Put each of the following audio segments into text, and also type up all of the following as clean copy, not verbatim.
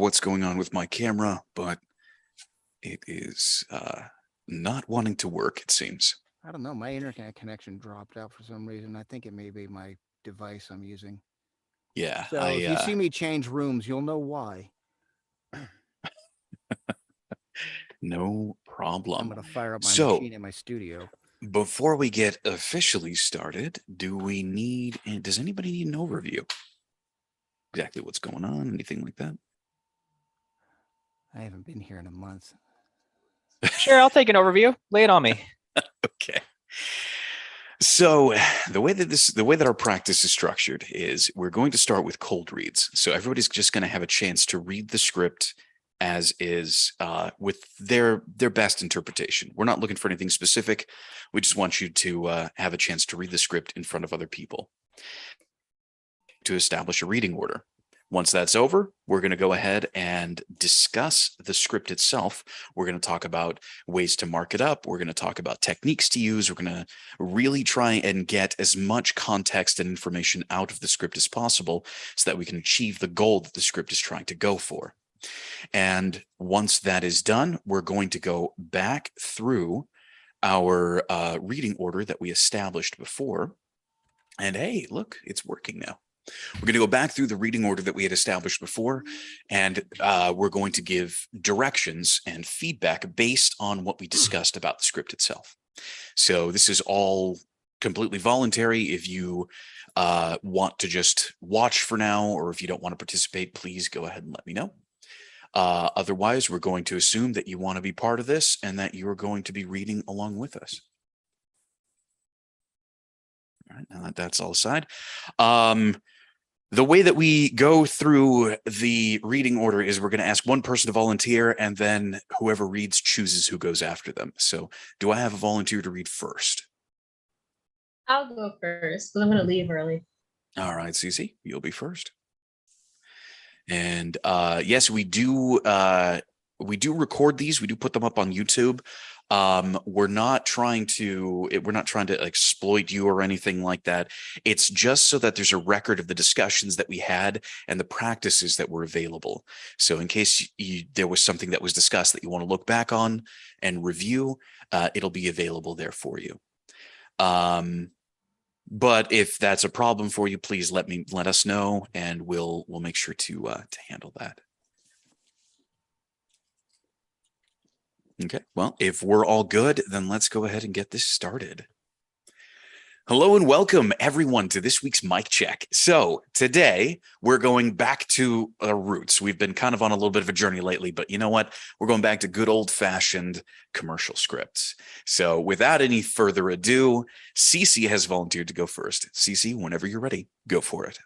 what's going on with my camera, but it is not wanting to work, it seems. I don't know. My internet connection dropped out for some reason. I think it may be my device I'm using. Yeah, So if you see me change rooms, you'll know why. no I'm problem. going to fire up my So, machine in my studio. before we get officially started, does anybody need an overview? Exactly what's going on, anything like that? I haven't been here in a month. Sure, I'll take an overview. Lay it on me. Okay. So the way that our practice is structured is we're going to start with cold reads. So everybody's just going to have a chance to read the script as is with their best interpretation. We're not looking for anything specific. We just want you to have a chance to read the script in front of other people to establish a reading order. Once that's over, we're going to go ahead and discuss the script itself. We're going to talk about ways to mark it up. We're going to talk about techniques to use. We're going to really try and get as much context and information out of the script as possible so that we can achieve the goal that the script is trying to go for. And once that is done, we're going to go back through our reading order that we established before. And hey, look, it's working now. We're going to go back through the reading order that we had established before, and we're going to give directions and feedback based on what we discussed about the script itself. So this is all completely voluntary. If you want to just watch for now, or if you don't want to participate, please go ahead and let me know. Otherwise, we're going to assume that you want to be part of this and that you're going to be reading along with us. All right, now that that's all aside. The way that we go through the reading order is we're going to ask one person to volunteer, and then whoever reads chooses who goes after them. So do I have a volunteer to read first? I'll go first, but I'm going to leave early. All right, Cece, you'll be first. And yes, we do record these. We do put them up on YouTube. We're not trying to exploit you or anything like that. It's just so that there's a record of the discussions that we had and the practices that were available. So in case there was something that was discussed that you want to look back on and review, it'll be available there for you. But if that's a problem for you, please let us know, and we'll make sure to handle that. Okay, well, if we're all good, then let's go ahead and get this started. Hello and welcome everyone to this week's mic check. So today we're going back to our roots. We've been kind of on a little bit of a journey lately, but you know what? We're going back to good old-fashioned commercial scripts. So without any further ado, Cece has volunteered to go first. Cece, whenever you're ready, go for it.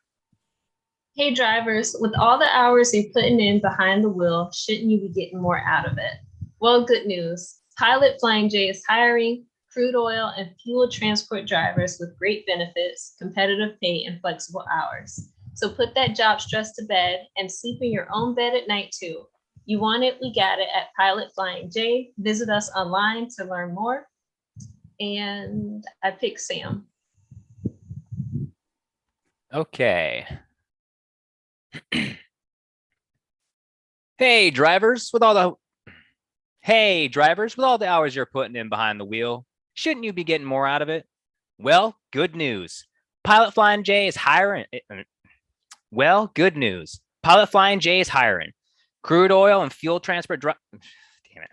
Hey drivers, with all the hours you're putting in behind the wheel, shouldn't you be getting more out of it? Well, good news. Pilot Flying J is hiring crude oil and fuel transport drivers with great benefits, competitive pay, and flexible hours. So put that job stress to bed and sleep in your own bed at night too. You want it, we got it at Pilot Flying J. Visit us online to learn more. And I picked Sam. Okay. Hey, drivers, with all the hours you're putting in behind the wheel, shouldn't you be getting more out of it? Well, good news. Pilot Flying J is hiring. Pilot Flying J is hiring crude oil and fuel transport. Damn it.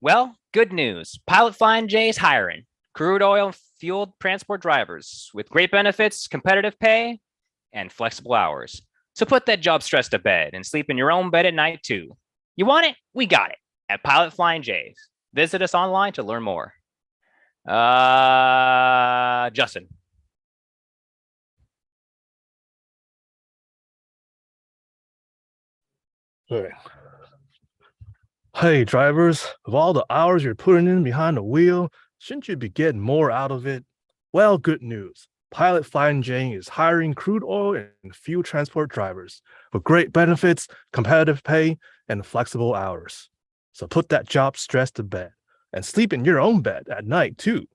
Well, good news. Pilot Flying J is hiring crude oil and fuel transport drivers with great benefits, competitive pay, and flexible hours. So put that job stress to bed and sleep in your own bed at night too. You want it? We got it at Pilot Flying J. Visit us online to learn more. Justin. Okay. Hey, drivers, of all the hours you're putting in behind the wheel, shouldn't you be getting more out of it? Well, good news. Pilot Flying J is hiring crude oil and fuel transport drivers with great benefits, competitive pay, and flexible hours. So put that job stress to bed and sleep in your own bed at night too.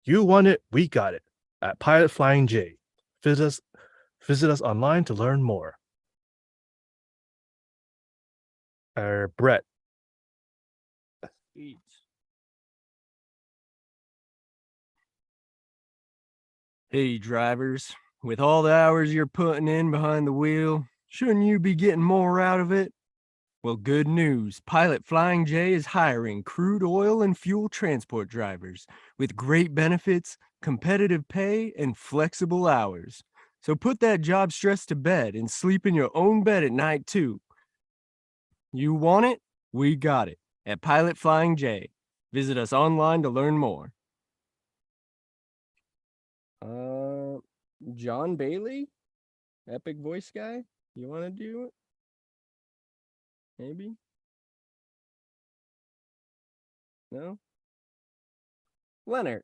You want it, we got it at Pilot Flying J. Visit us online to learn more. Brett. Hey, drivers, with all the hours you're putting in behind the wheel, shouldn't you be getting more out of it? Well, good news. Pilot Flying J is hiring crude oil and fuel transport drivers with great benefits, competitive pay, and flexible hours. So put that job stress to bed and sleep in your own bed at night, too. You want it? We got it at Pilot Flying J. Visit us online to learn more. John Bailey? Epic voice guy? You want to do it? Maybe? No? Leonard.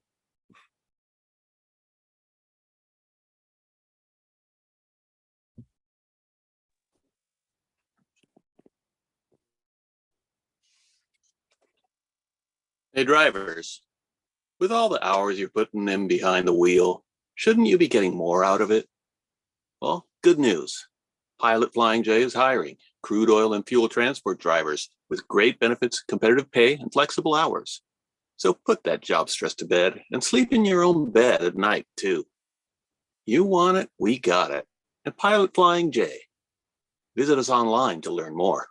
Hey, drivers, with all the hours you're putting in behind the wheel, shouldn't you be getting more out of it? Well, good news. Pilot Flying J is hiring crude oil and fuel transport drivers with great benefits, competitive pay, and flexible hours. So put that job stress to bed and sleep in your own bed at night, too. You want it, we got it. At Pilot Flying J. Visit us online to learn more.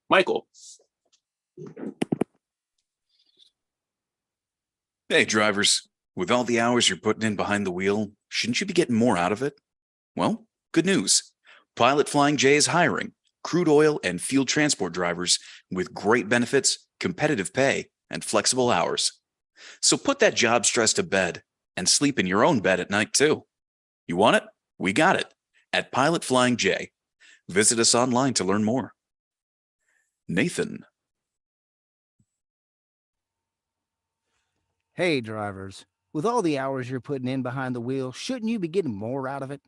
Michael. Hey, drivers, with all the hours you're putting in behind the wheel, shouldn't you be getting more out of it? Well, good news. Pilot Flying J is hiring crude oil and fuel transport drivers with great benefits, competitive pay, and flexible hours. So put that job stress to bed and sleep in your own bed at night, too. You want it? We got it at Pilot Flying J. Visit us online to learn more. Nathan. Hey, drivers, with all the hours you're putting in behind the wheel, shouldn't you be getting more out of it?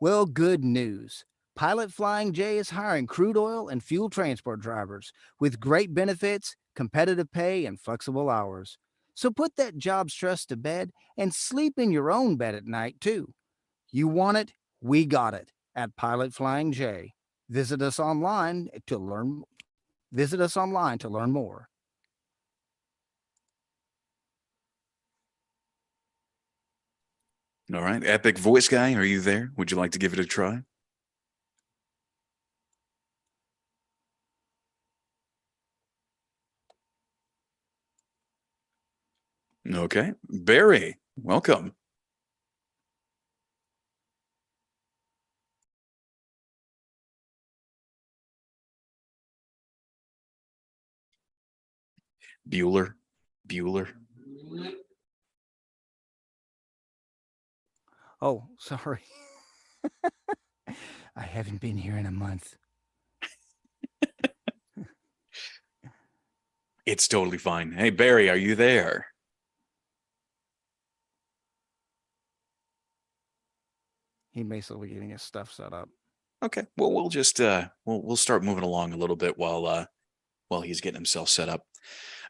Well, good news. Pilot Flying J is hiring crude oil and fuel transport drivers with great benefits, competitive pay, and flexible hours. So put that job stress to bed and sleep in your own bed at night, too. You want it? We got it at Pilot Flying J. Visit us online to learn more. All right. Epic voice guy, are you there? Would you like to give it a try? Okay. Barry, welcome. Bueller. Oh, sorry. I haven't been here in a month. It's totally fine. Hey, Barry, are you there? He may still be getting his stuff set up. Okay. Well, we'll just we'll start moving along a little bit while he's getting himself set up.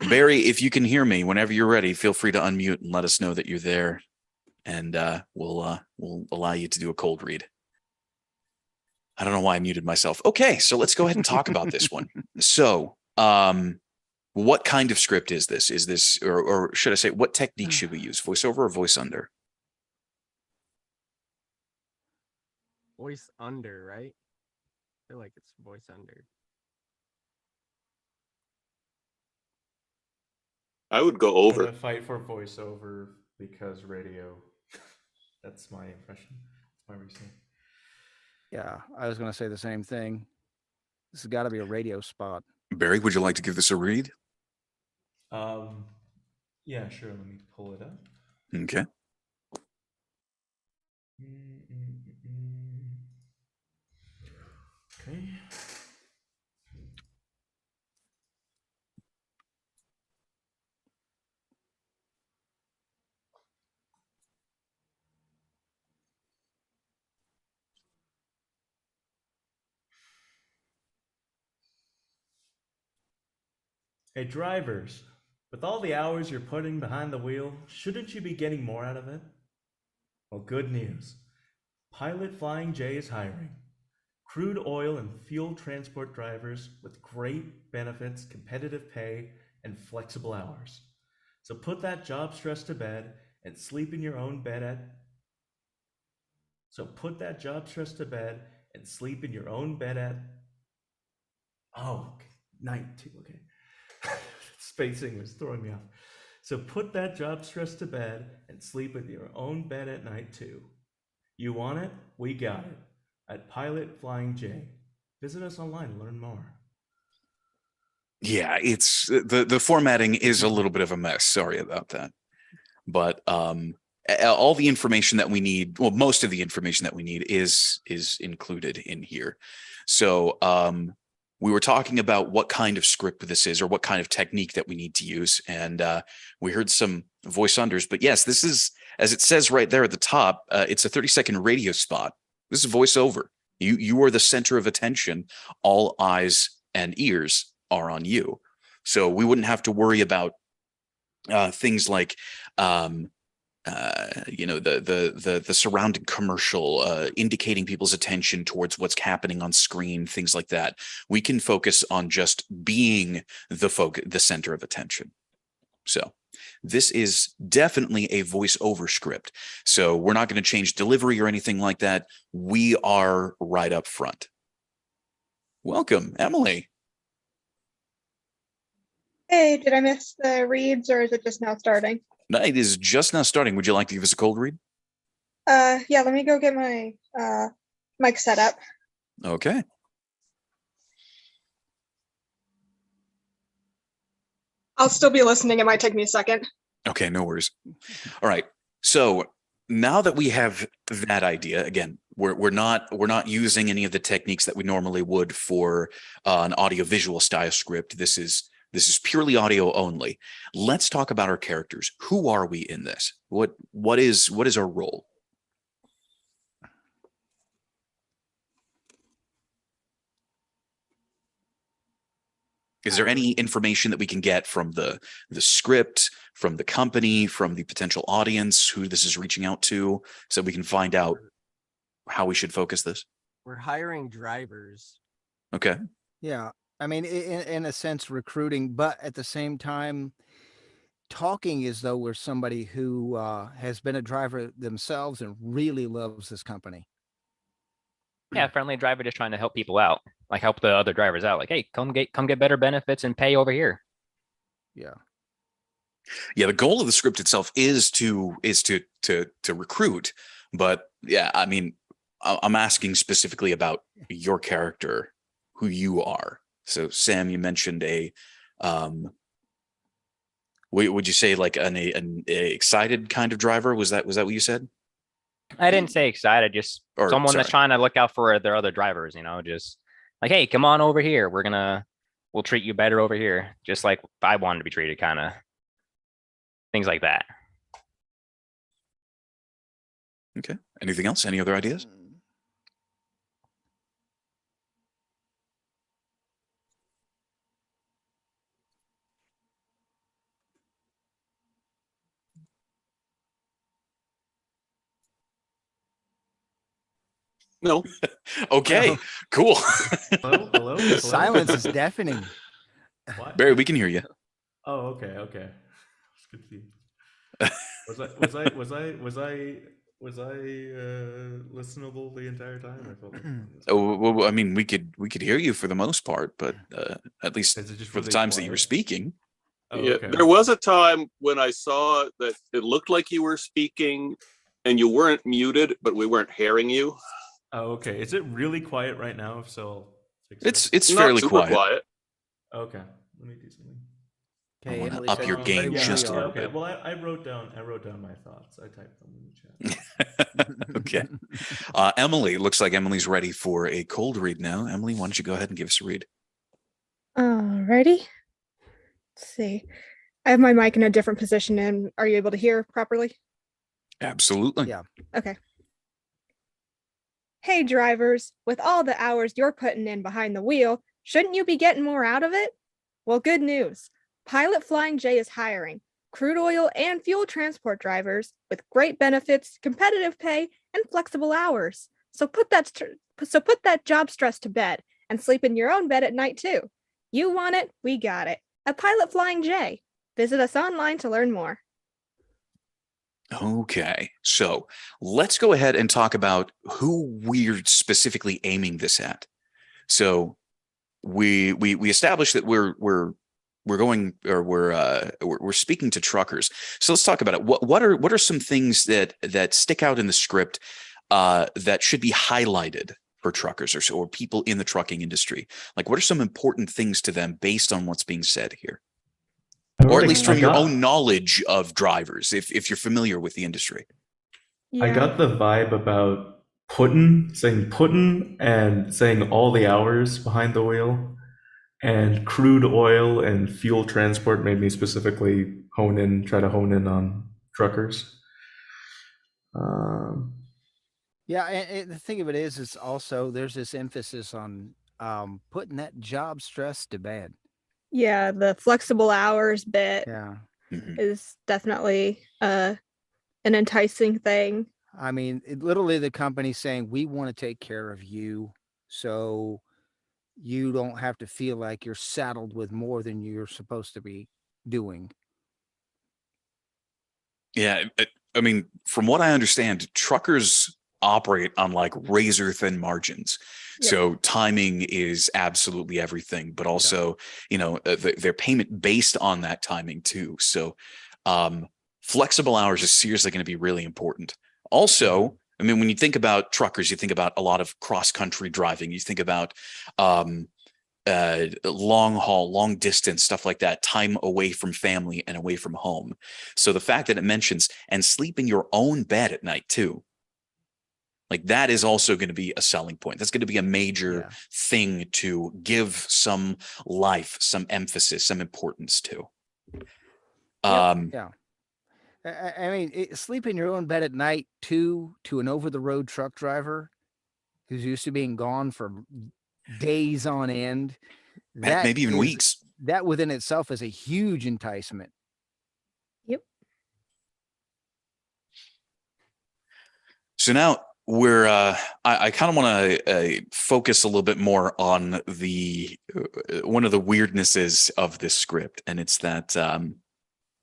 Barry, if you can hear me, whenever you're ready, feel free to unmute and let us know that you're there, and we'll allow you to do a cold read. I don't know why I muted myself. Okay, so let's go ahead and talk about this one. So, what kind of script is this? Is this, or should I say, what technique should we use? Voiceover or voice under? Voice under, right? I feel like it's voice under. I would go I'm over. gonna fight for voiceover because radio. That's my impression. That's my reasoning. Yeah, I was going to say the same thing. This has got to be a radio spot. Barry, would you like to give this a read? Yeah, sure. Let me pull it up. Okay. Okay. Hey, drivers, with all the hours you're putting behind the wheel, shouldn't you be getting more out of it? Well, good news. Pilot Flying J is hiring crude oil and fuel transport drivers with great benefits, competitive pay, and flexible hours. So put that job stress to bed and sleep in your own bed at night two. Okay. Spacing was throwing me off. So put that job stress to bed and sleep in your own bed at night too. You want it? We got it. At Pilot Flying J. Visit us online and learn more. Yeah, it's the formatting is a little bit of a mess. Sorry about that. But all the information that we need, well, most of the information that we need is included in here. So we were talking about what kind of script this is or what kind of technique that we need to use. And we heard some voice unders, but yes, this is, as it says right there at the top, it's a 30-second radio spot. This is voiceover. You are the center of attention. All eyes and ears are on you. So we wouldn't have to worry about things like the surrounding commercial indicating people's attention towards what's happening on screen, things like that. We can focus on just being the center of attention. So this is definitely a voiceover script. So we're not going to change delivery or anything like that. We are right up front. Welcome, Emily. Hey, did I miss the reads or is it just now starting? No, it is just now starting. Would you like to give us a cold read? Yeah, let me go get my mic set up. Okay. I'll still be listening. It might take me a second. Okay, no worries. All right. So now that we have that idea, again, we're not using any of the techniques that we normally would for an audio-visual style script. This is purely audio only. Let's talk about our characters. Who are we in this? What is our role? Is there any information that we can get from the script, from the company, from the potential audience, who this is reaching out to, so we can find out how we should focus this? We're hiring drivers. Okay. Yeah. I mean, in a sense, recruiting, but at the same time, talking as though we're somebody who has been a driver themselves and really loves this company. Yeah, friendly driver just trying to help people out, like help the other drivers out. Like, hey, come get better benefits and pay over here. Yeah. Yeah, the goal of the script itself is to recruit, but yeah, I mean, I'm asking specifically about your character, who you are. So Sam, you mentioned would you say like an excited kind of driver? Was that what you said? I didn't say excited, just Or, someone that's sorry. trying to look out for their other drivers, just like, hey, come on over here. We'll treat you better over here. Just like I wanted to be treated, kind of things like that. Okay. Anything else? Any other ideas? No. Okay, cool. Hello? The silence is deafening. What? Barry, we can hear you. Oh, okay. I was confused. Was I listenable the entire time? I felt like Oh, well, I mean, we could hear you for the most part, but at least Is it just for the really times that you were quiet? speaking. Oh, Yeah, okay. there was a time when I saw that it looked like you were speaking and you weren't muted, but we weren't hearing you. Oh, okay. Is it really quiet right now? If so, I'll fix it. It's Not fairly super quiet. Okay. Let me do something. Okay, wanna Emily up said your she's game ready when just we a are. little Okay. bit. Well, I wrote down my thoughts. I typed them in the chat. Okay. Emily, looks like Emily's ready for a cold read now. Emily, why don't you go ahead and give us a read? Alrighty. Let's see. I have my mic in a different position, and are you able to hear properly? Absolutely. Yeah. Okay. Hey, drivers, with all the hours you're putting in behind the wheel, shouldn't you be getting more out of it? Well, good news. Pilot Flying J is hiring crude oil and fuel transport drivers with great benefits, competitive pay, and flexible hours. So put that So put that job stress to bed and sleep in your own bed at night too. You want it, we got it. At Pilot Flying J. Visit us online to learn more. Okay, so let's go ahead and talk about who we're specifically aiming this at. So we established that we're speaking to truckers. So let's talk about it. What are some things that stick out in the script that should be highlighted for truckers or people in the trucking industry? Like, what are some important things to them based on what's being said here? Or at least from your own knowledge of drivers, if you're familiar with the industry. I got the vibe about saying puttin' and saying all the hours behind the wheel, and crude oil and fuel transport made me specifically try to hone in on truckers. Yeah, and the thing of it is also there's this emphasis on putting that job stress to bed. Yeah, the flexible hours bit Yeah. is definitely an enticing thing. I mean, literally the company saying, we want to take care of you, so you don't have to feel like you're saddled with more than you're supposed to be doing. Yeah, I mean, from what I understand, truckers operate on like razor thin margins. Yep. So timing is absolutely everything, but also, their payment based on that timing too. So flexible hours is seriously going to be really important. Also, I mean, when you think about truckers, you think about a lot of cross country driving. You think about long haul, long distance, stuff like that, time away from family and away from home. So the fact that it mentions and sleep in your own bed at night too, like that is also going to be a selling point. That's going to be a major thing to give some life, some emphasis, some importance to. Yeah. I mean, sleep in your own bed at night too, to an over-the-road truck driver who's used to being gone for days on end. Maybe even weeks. That within itself is a huge enticement. Yep. So now we're I kind of want to focus a little bit more on the one of the weirdnesses of this script, and it's that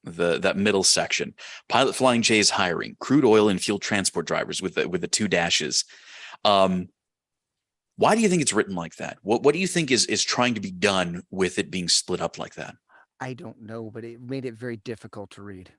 that middle section. Pilot Flying J is hiring crude oil and fuel transport drivers with the two dashes. Why do you think it's written like that? What do you think is trying to be done with it being split up like that? I don't know, but it made it very difficult to read.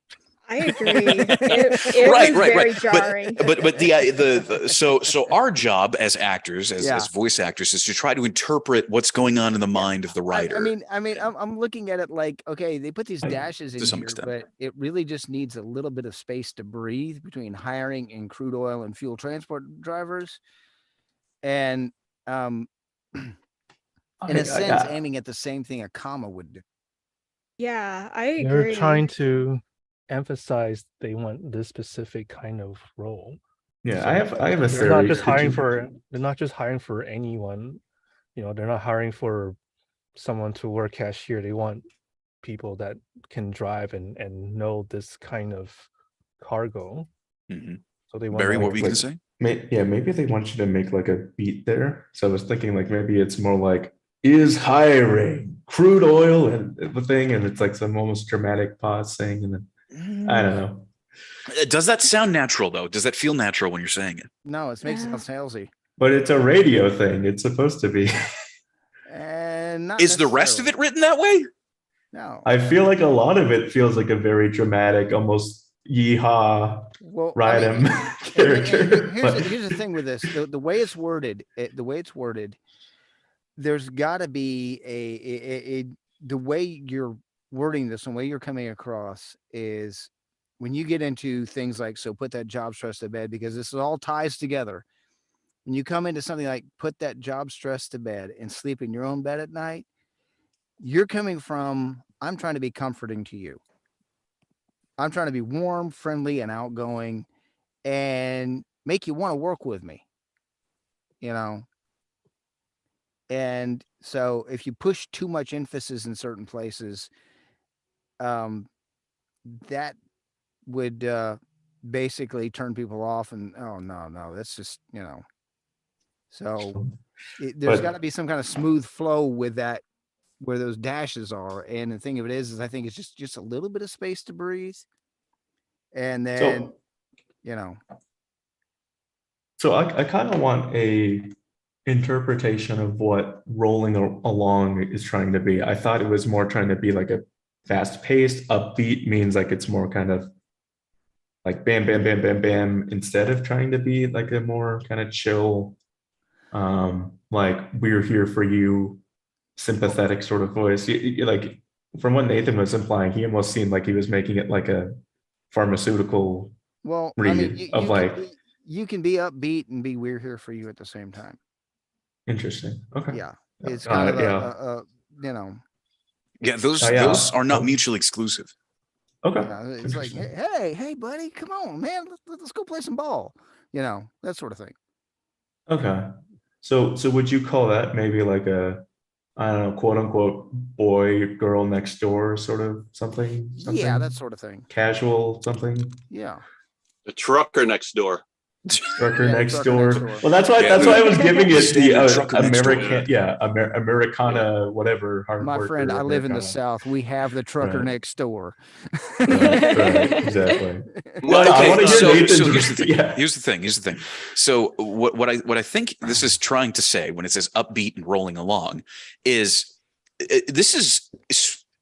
I agree. It was very jarring. But so our job as actors, as voice actors, is to try to interpret what's going on in the mind of the writer. I mean, I'm looking at it like, okay, they put these dashes in here, but it really just needs a little bit of space to breathe between hiring and crude oil and fuel transport drivers, and in a sense, aiming at the same thing a comma would do. Yeah, I agree. They're trying to emphasize they want this specific kind of role. Yeah, So I have a theory. They're not just hiring for anyone. They're not hiring for someone to work cashier. They want people that can drive and know this kind of cargo. Mm-hmm. So they want Barry, what were you going to say? Maybe they want you to make like a beat there. So I was thinking like maybe it's more like is hiring crude oil and the thing, and it's like some almost dramatic pause saying, and then I don't know. Does that sound natural though? Does that feel natural when you're saying it? No, it makes it sound salesy. But it's a radio thing. It's supposed to be. And not is the rest of it written that way? No. I feel like a lot of it feels like a very dramatic, almost yeehaw, ride him character. Here's the thing with this: the way it's worded, there's got to be the way you're wording this and the way you're coming across is when you get into things like, so put that job stress to bed, because this all ties together. When you come into something like put that job stress to bed and sleep in your own bed at night, you're coming from, I'm trying to be comforting to you. I'm trying to be warm, friendly, and outgoing and make you want to work with me, And so if you push too much emphasis in certain places, that would basically turn people off and, oh, no, that's just, So there's But- got to be some kind of smooth flow with that, where those dashes are. And the thing of it is I think it's just a little bit of space to breathe. And then, So, you know, so I kind of want a interpretation of what rolling along is trying to be. I thought it was more trying to be like a fast paced, upbeat means like it's more kind of like bam, bam, bam, bam, bam, instead of trying to be like a more kind of chill, like we're here for you, sympathetic sort of voice. Like from what Nathan was implying, he almost seemed like he was making it like a pharmaceutical well, I read mean, of like, you can be upbeat and be we're here for you at the same time. interesting. Okay. Yeah. It's All kind right, of yeah. you know, Yeah, those Yeah. those are not Oh. mutually exclusive. Okay. it's like, Interesting. hey, buddy, come on, man. Let's go play some ball. You know, that sort of thing. Okay. So would you call that maybe like a, I don't know, quote unquote boy girl next door sort of something? Yeah, that sort of thing. Casual something? Yeah. The trucker next door. Trucker Yeah, next trucker door. next door. Well, that's why Yeah, I was giving it the Standard trucker next door. American, Americana, whatever. Hard My worker, friend, I live in the Americana. South. We have the trucker Right. next door. Right, exactly. Well, I Okay, wanna hear so Nathan's here's the thing. yeah. Here's the thing. So what I think this is trying to say when it says upbeat and rolling along is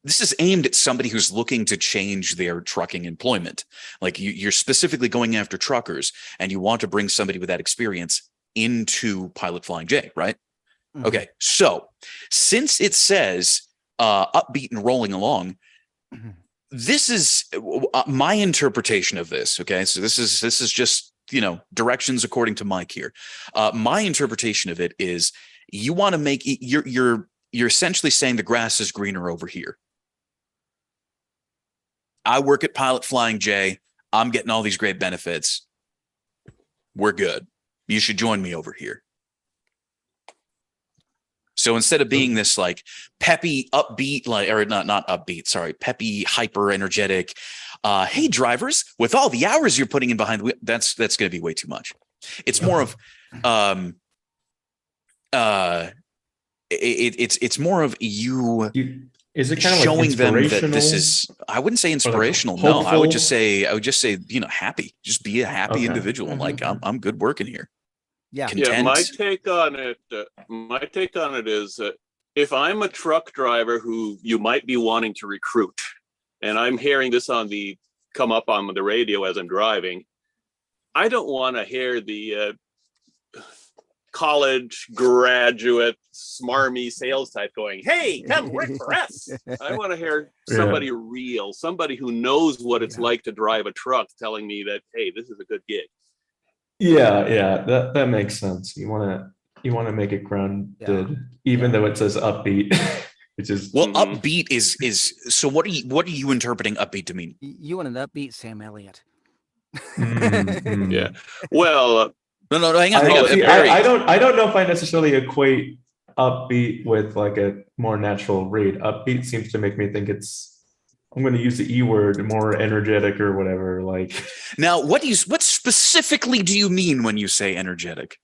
this is aimed at somebody who's looking to change their trucking employment. Like you're specifically going after truckers, and you want to bring somebody with that experience into Pilot Flying J, right? Mhm. Okay, so since it says upbeat and rolling along, Mhm. this is my interpretation of this. Okay, so this is just, you know, directions according to Mike here. My interpretation of it is you want to make you're essentially saying the grass is greener over here. I work at Pilot Flying J. I'm getting all these great benefits. We're good. You should join me over here. So instead of being this like peppy, upbeat, like, or not upbeat, sorry, peppy, hyper energetic, hey drivers, with all the hours you're putting in behind the wheel, that's going to be way too much. It's more of, it's more of you Is it kind of showing like them that inspirational? this is, I wouldn't say like inspirational. No, I would just hopeful? say, you know, happy. Just be a happy Okay. individual. Like I'm good working here. Yeah. Content. Yeah, my take on it is that if I'm a truck driver who you might be wanting to recruit, and I'm hearing this come up on the radio as I'm driving, I don't want to hear the college graduate smarmy sales type going, hey, come work for us. I want to hear somebody real, somebody who knows what it's like to drive a truck telling me that, hey, this is a good gig. Yeah, that makes sense. You want to make it grounded, even though it says upbeat, which is Well, upbeat is so what are you interpreting upbeat to mean? You want an upbeat Sam Elliott. Yeah. Well, No, hang on. I don't know if I necessarily equate upbeat with like a more natural read. Upbeat seems to make me think I'm going to use the E word, more energetic or whatever. Like now, what specifically do you mean when you say energetic?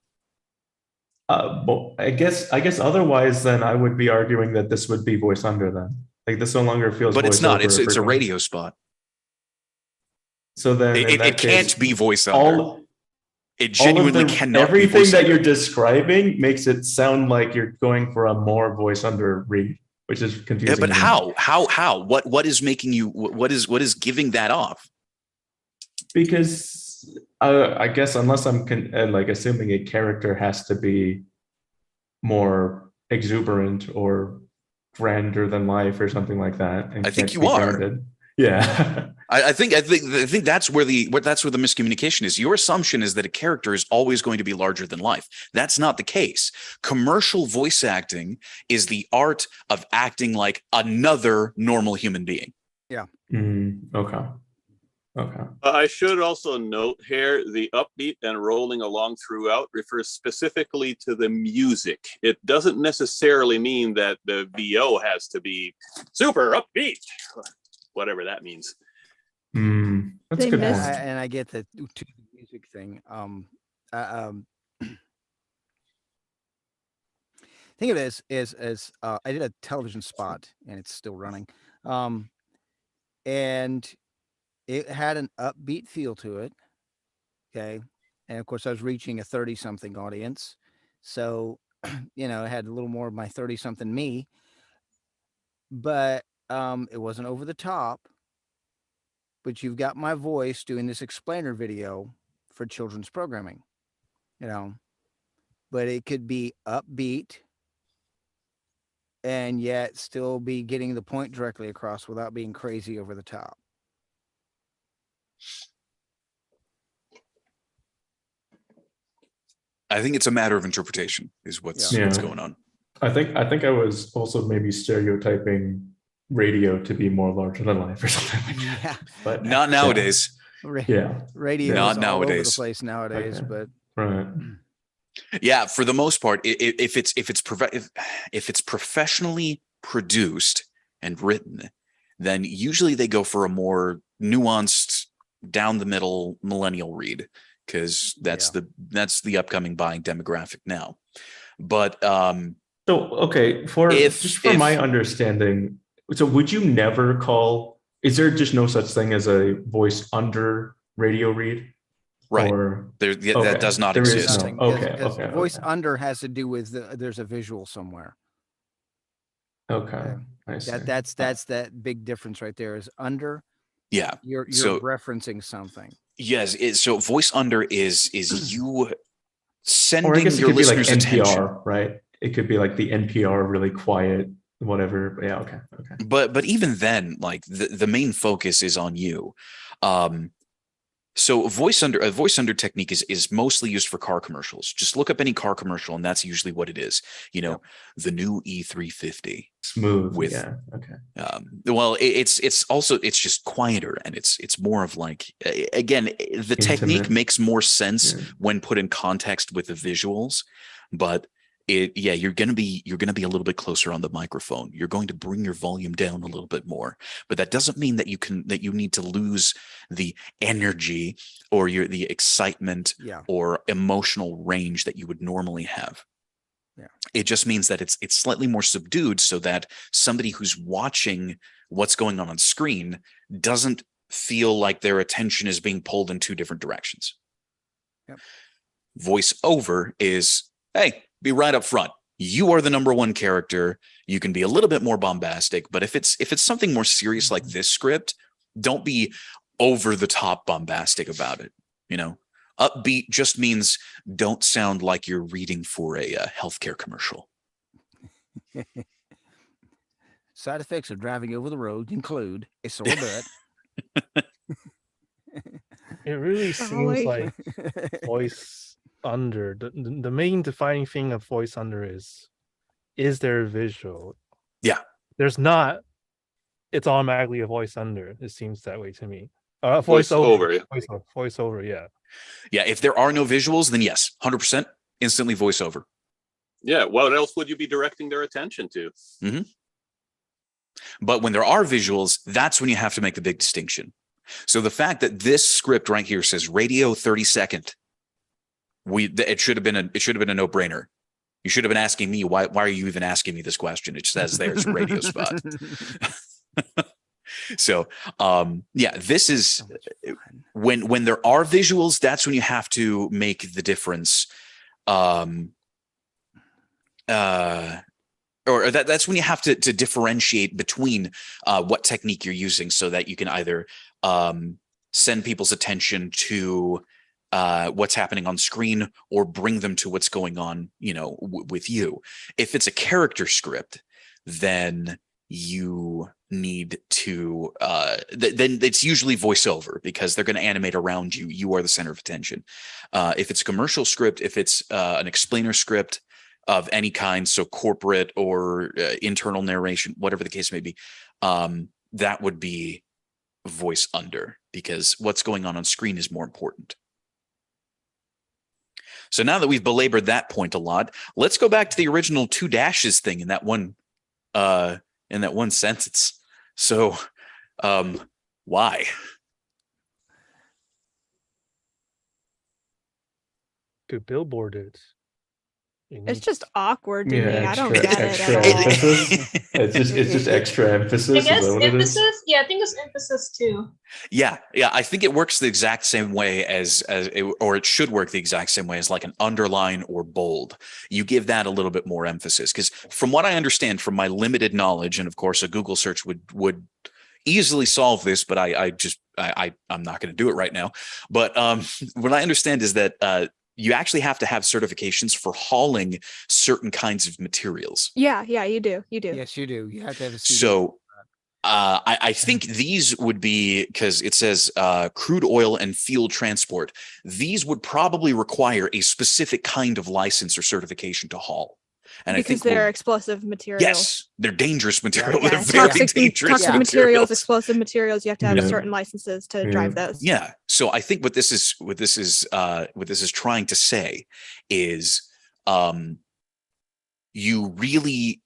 Well, I guess otherwise, then I would be arguing that this would be voice under then. Like this no longer feels. But it's not. It's a frequently. radio spot. So then It can't be voice under. It genuinely cannot. Everything that you're describing makes it sound like you're going for a more voice under read, which is confusing. Yeah, but how? What is making you? What is giving that off? Because I guess unless I'm like assuming a character has to be more exuberant or grander than life or something like that. I think you are. Grounded. Yeah. I think that's where the miscommunication is. Your assumption is that a character is always going to be larger than life. That's not the case. Commercial voice acting is the art of acting like another normal human being. Yeah. Okay. I should also note here the upbeat and rolling along throughout refers specifically to the music. It doesn't necessarily mean that the VO has to be super upbeat, whatever that means. That's They a good missed- point. And I get the music thing. think of it as I did a television spot and it's still running. And it had an upbeat feel to it. Okay. And of course I was reaching a 30 something audience. So, it had a little more of my 30 something me, but it wasn't over the top. But you've got my voice doing this explainer video for children's programming, but it could be upbeat and yet still be getting the point directly across without being crazy over the top. I think it's a matter of interpretation is what's going on. I think I was also maybe stereotyping radio to be more larger than life or something like that. Yeah. But Not nowadays. yeah. Radio Not is all over the nowadays. place nowadays, Okay. but Right. Yeah, for the most part, if it's professionally produced and written, then usually they go for a more nuanced, down the middle millennial read, because that's the upcoming buying demographic now. But So okay, just for my understanding, so would you never call? Is there just no such thing as a voice under radio read? right Or, that does not there is exist. no- nothing. okay, 'Cause okay, voice okay. under has to do with there's a visual somewhere. Okay, I see. That's that big difference right there. Is under. Yeah. You're So- referencing something. Yes. So voice under is you sending Or I guess it your could be like listeners' NPR, attention. right? It could be like the NPR really quiet, whatever. Yeah, okay. But even then, like the main focus is on you. So a voice under technique is mostly used for car commercials. Just look up any car commercial, and that's usually what it is. The new E350. Smooth. With- yeah. Okay. Well, it's just quieter, and it's more of like, again, the technique Intimate. makes more sense Yeah. when put in context with the visuals, but you're gonna be a little bit closer on the microphone. You're going to bring your volume down a little bit more, but that doesn't mean that you need to lose the energy or the excitement Yeah. or emotional range that you would normally have. Yeah. It just means that it's slightly more subdued, so that somebody who's watching what's going on screen doesn't feel like their attention is being pulled in two different directions. Yep. Voice over is, hey, be right up front. You are the number one character. You can be a little bit more bombastic, but if it's something more serious like this script, don't be over the top bombastic about it. Upbeat just means don't sound like you're reading for a healthcare commercial. Side effects of driving over the road include a sore butt. It really seems Golly. like voice under. The main defining thing of voice under is there a visual? Yeah. There's not. It's automatically a voice under. It seems that way to me. Voice over, yeah. Voice over, yeah. Yeah, if there are no visuals, then yes, 100% instantly voiceover. Yeah, what else would you be directing their attention to? But when there are visuals, that's when you have to make the big distinction. So the fact that this script right here says radio 30-second, it should have been a no-brainer. You should have been asking me, why are you even asking me this question? It says there's a radio spot. So this is when there are visuals, that's when you have to make the difference. Or that's when you have to differentiate between what technique you're using, so that you can either send people's attention to what's happening on screen or bring them to what's going on, with you. If it's a character script, then you need to then it's usually voiceover, because they're going to animate around you. You are the center of attention. If it's a commercial script, if it's an explainer script of any kind, so corporate or internal narration, whatever the case may be, that would be voice under, because what's going on screen is more important. So now that we've belabored that point a lot, let's go back to the original 2 dashes thing in that one sentence. So why? Could billboard it. It's just awkward to me. Yeah, I don't extra get it extra at all. emphasis. It's just extra emphasis. I Is guess that what it is? emphasis. Yeah, I think it's emphasis too. Yeah, I think it works the exact same way or it should work the exact same way as like an underline or bold. You give that a little bit more emphasis because from what I understand from my limited knowledge, and of course a Google search would easily solve this, but I'm not going to do it right now. But what I understand is that you actually have to have certifications for hauling certain kinds of materials. Yeah, you do. Yes, you do. You have to have a CD. So I think these would be, because it says crude oil and fuel transport. These would probably require a specific kind of license or certification to haul. And because I think they're explosive materials. yes, they're dangerous material. Yeah, They're very toxic dangerous materials, materials. explosive materials. You have to have Yeah. certain licenses to Yeah. drive those. Yeah. So I think what this is trying to say is you really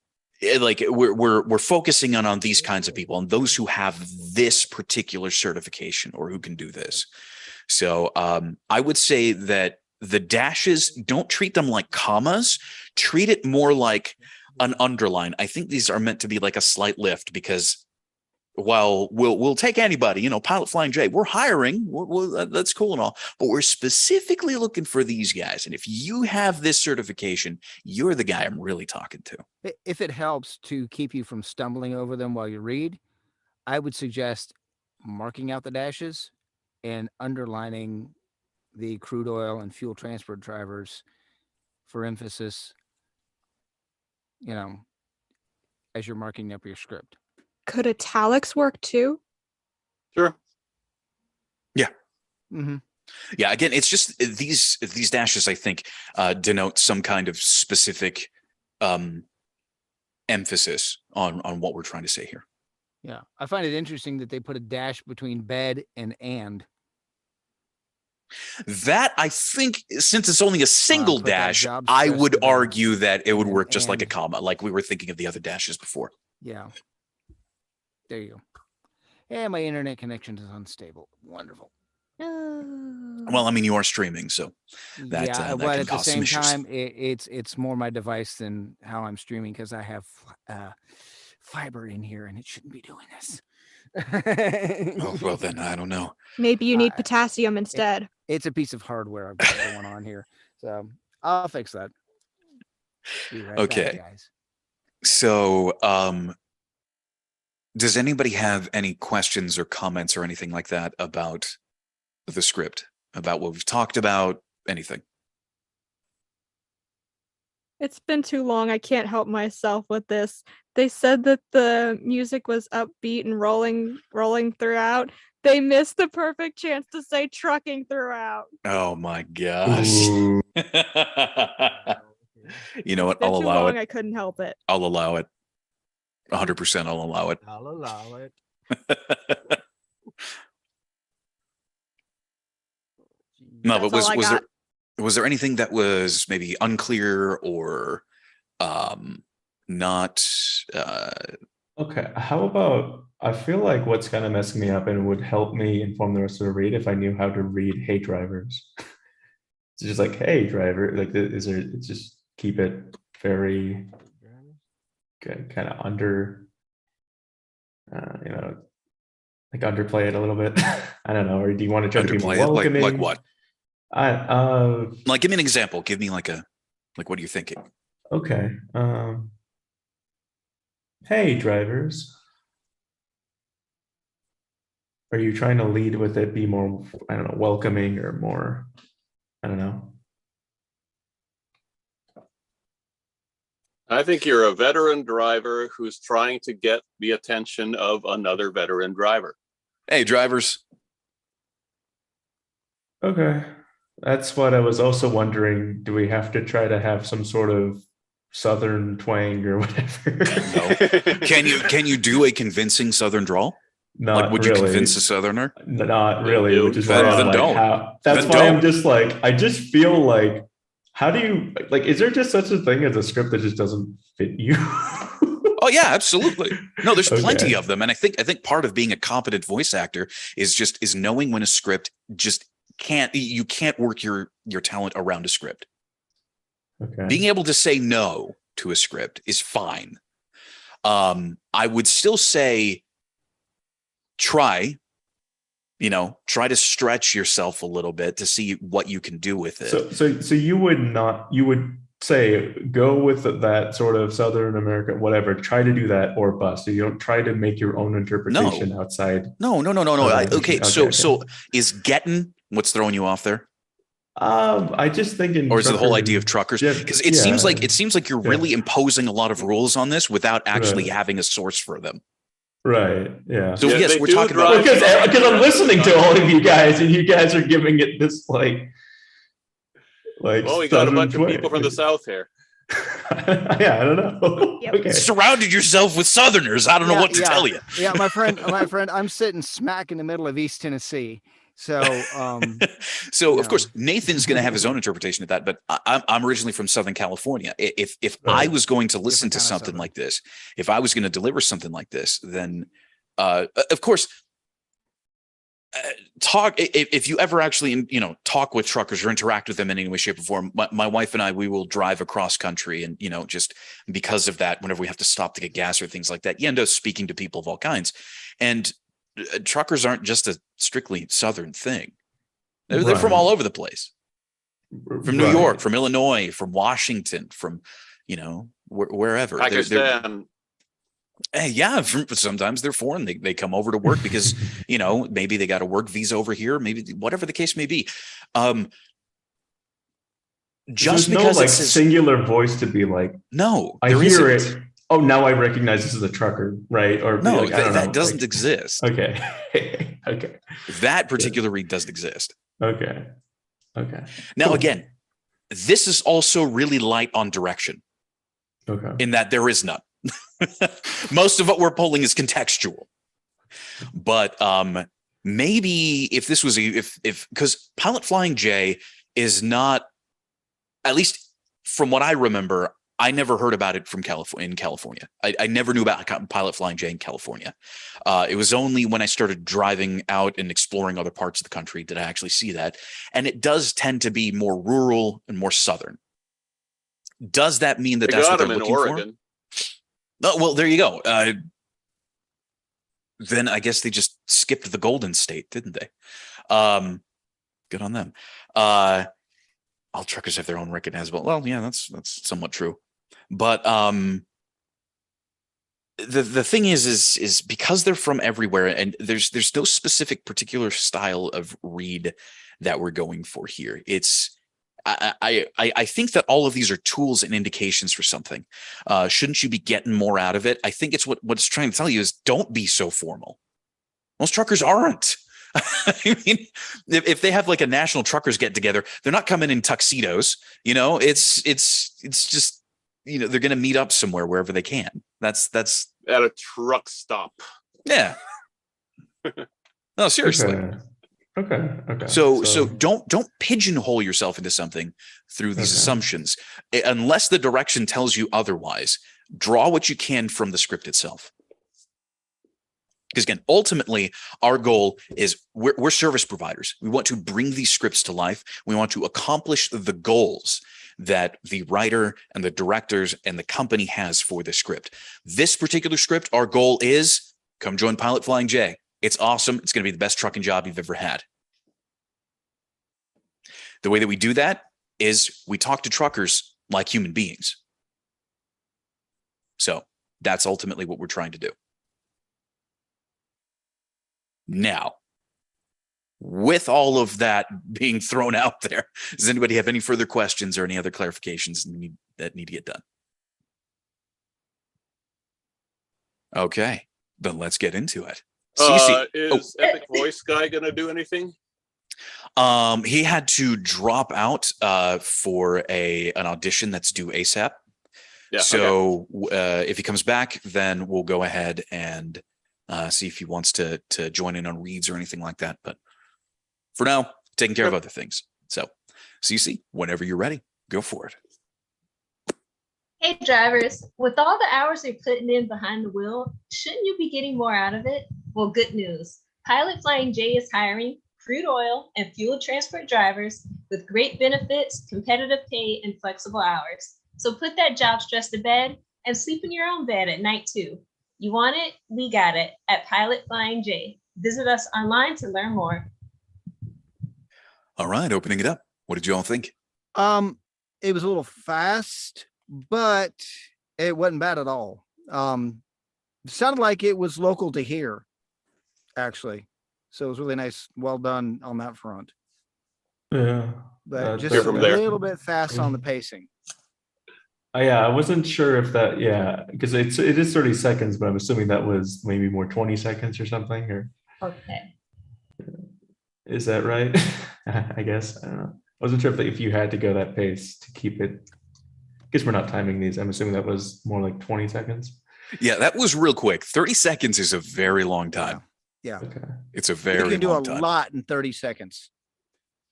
like we're focusing on these kinds of people and those who have this particular certification or who can do this. So I would say that the dashes, don't treat them like commas, treat it more like an underline. I think these are meant to be like a slight lift because while we'll take anybody, Pilot Flying J, we're hiring, that's cool and all, but we're specifically looking for these guys. And if you have this certification, you're the guy I'm really talking to. If it helps to keep you from stumbling over them while you read, I would suggest marking out the dashes and underlining the crude oil and fuel transport drivers for emphasis, as you're marking up your script. Could italics work too? Sure. Yeah. Mm-hmm. Yeah. Again, it's just these dashes, I think, denote some kind of specific emphasis on what we're trying to say here. Yeah. I find it interesting that they put a dash between bed and. That I think, since it's only a single put that dash, job I stress would to bed. argue that it would work just like a And. comma, like we were thinking of the other dashes before. Yeah. There you go. Yeah, my internet connection is unstable. Wonderful. Well, I mean, you are streaming, so that, yeah, that but can at the cause some same issues. time, it's more my device than how I'm streaming because I have fiber in here and it shouldn't be doing this. Oh, well, then I don't know. Maybe you need potassium instead. It's a piece of hardware I've got going on here, so I'll fix that. Be right Okay. back, guys. So, does anybody have any questions or comments or anything like that about the script, about what we've talked about, anything? It's been too long. I can't help myself with this. They said that the music was upbeat and rolling throughout. They missed the perfect chance to say trucking throughout. Oh my gosh. Ooh. You know what? Been I'll too allow long, it. I couldn't help it. I'll allow it. 100% I'll allow it. I'll allow it. No, That's but all I was got. there anything that was maybe unclear or not Okay, how about I feel like what's kind of messing me up and would help me inform the rest of the read if I knew how to read "Hey drivers." It's just like "Hey driver," like is there? It's just keep it very kind of under, like underplay it a little bit. I don't know. Or do you want to try to be more underplay it? welcoming? Like what? I Like, give me an example. Give me like what are you thinking? okay. Hey drivers. Are you trying to lead with it, be more, I don't know, welcoming or more, I don't know. I think you're a veteran driver who's trying to get the attention of another veteran driver. Hey, drivers. Okay. That's what I was also wondering. Do we have to try to have some sort of Southern twang or whatever? No. Can you do a convincing Southern drawl? Not Like, would you really. convince a Southerner? Not really, do. which is Then- why I'm then like, don't. that's Then why I'm don't. just like, I just feel like, how do you, like, is there just such a thing as a script that just doesn't fit you? Oh yeah, absolutely. No, there's plenty Okay. of them, and I think part of being a competent voice actor is knowing when a script just can't work your talent around a script. Okay. Being able to say no to a script is fine. I would still say try to stretch yourself a little bit to see what you can do with it. So you would say go with that sort of Southern America, whatever, try to do that or bust. So you don't try to make your own interpretation outside. No. Okay. So is getting what's throwing you off there? I just think or is it the whole idea of truckers? Because it seems like you're really imposing a lot of rules on this without actually having a source for them. Right. Yeah. So yes, we're talking about because I'm listening to all of you guys, and you guys are giving it this like. Well, we got a bunch of people from the South here. Yeah, I don't know. Yep. Okay. Surrounded yourself with Southerners. I don't know what to tell you. Yeah, my friend, I'm sitting smack in the middle of East Tennessee. So, of course, Nathan's going to have his own interpretation of that. But I'm originally from Southern California. If I was going to listen to something like this, if I was going to deliver something like this, then of course, talk. If you ever actually talk with truckers or interact with them in any way, shape, or form, my wife and I, we will drive across country, and just because of that, whenever we have to stop to get gas or things like that, you end up speaking to people of all kinds, and truckers aren't just a strictly Southern thing. They're from all over the place, from New York, from Illinois, from Washington, from wherever. Pakistan. Sometimes they're foreign. They come over to work because maybe they got a work visa over here, maybe whatever the case may be. Just there's because no it's singular voice to be like, no, I hear it. Oh, now I recognize this is a trucker, right? Or no, that doesn't exist. Okay. Okay. That particular read doesn't exist. Okay. Now, again, this is also really light on direction. Okay. In that there is none. Most of what we're pulling is contextual. But maybe if this was because Pilot Flying J is not, at least from what I remember, I never heard about it from California. I never knew about Pilot Flying J in California. It was only when I started driving out and exploring other parts of the country did I actually see that. And it does tend to be more rural and more Southern. Does that mean that's what they're looking for? Oh, well, there you go. Then I guess they just skipped the Golden State, didn't they? Good on them. All truckers have their own recognizable. Well, yeah, that's somewhat true. But the thing is because they're from everywhere, and there's no specific particular style of read that we're going for here. It's I think that all of these are tools and indications for something. Shouldn't you be getting more out of it? I think it's what it's trying to tell you is don't be so formal. Most truckers aren't. I mean, if they have like a national truckers get together, they're not coming in tuxedos. It's just they're going to meet up somewhere wherever they can. That's at a truck stop. Yeah. No, seriously. Okay. So don't pigeonhole yourself into something through these assumptions, unless the direction tells you otherwise. Draw what you can from the script itself. Because again, ultimately, our goal is we're service providers. We want to bring these scripts to life. We want to accomplish the goals that the writer and the directors and the company has for the script. This particular script, our goal is come join Pilot Flying J. It's awesome. It's going to be the best trucking job you've ever had. The way that we do that is we talk to truckers like human beings. So that's ultimately what we're trying to do. Now, with all of that being thrown out there, does anybody have any further questions or any other clarifications that need to get done? Okay, then let's get into it. Is Epic Voice Guy going to do anything? He had to drop out for an audition that's due ASAP. Yeah. So if he comes back, then we'll go ahead and see if he wants to join in on reads or anything like that. But for now, taking care of other things. So, Cece, whenever you're ready, go for it. Hey, drivers, with all the hours you're putting in behind the wheel, shouldn't you be getting more out of it? Well, good news. Pilot Flying J is hiring. crude oil, and fuel transport drivers with great benefits, competitive pay, and flexible hours. So put that job stress to bed and sleep in your own bed at night too. You want it? We got it at Pilot Flying J. Visit us online to learn more. All right, opening it up. What did you all think? It was a little fast, but it wasn't bad at all. It sounded like it was local to here, actually. So it was really nice. Well done on that front. Yeah. But just Here a from there. little bit fast on the pacing. Yeah, I wasn't sure if that, yeah, because it is 30 seconds, but I'm assuming that was maybe more 20 seconds or something, or Okay. is that right? I guess, I don't know. I wasn't sure if you had to go that pace to keep it. I guess we're not timing these. I'm assuming that was more like 20 seconds. Yeah, that was real quick. 30 seconds is a very long time. Yeah. Okay. It's a You very can do a long time. lot in 30 seconds.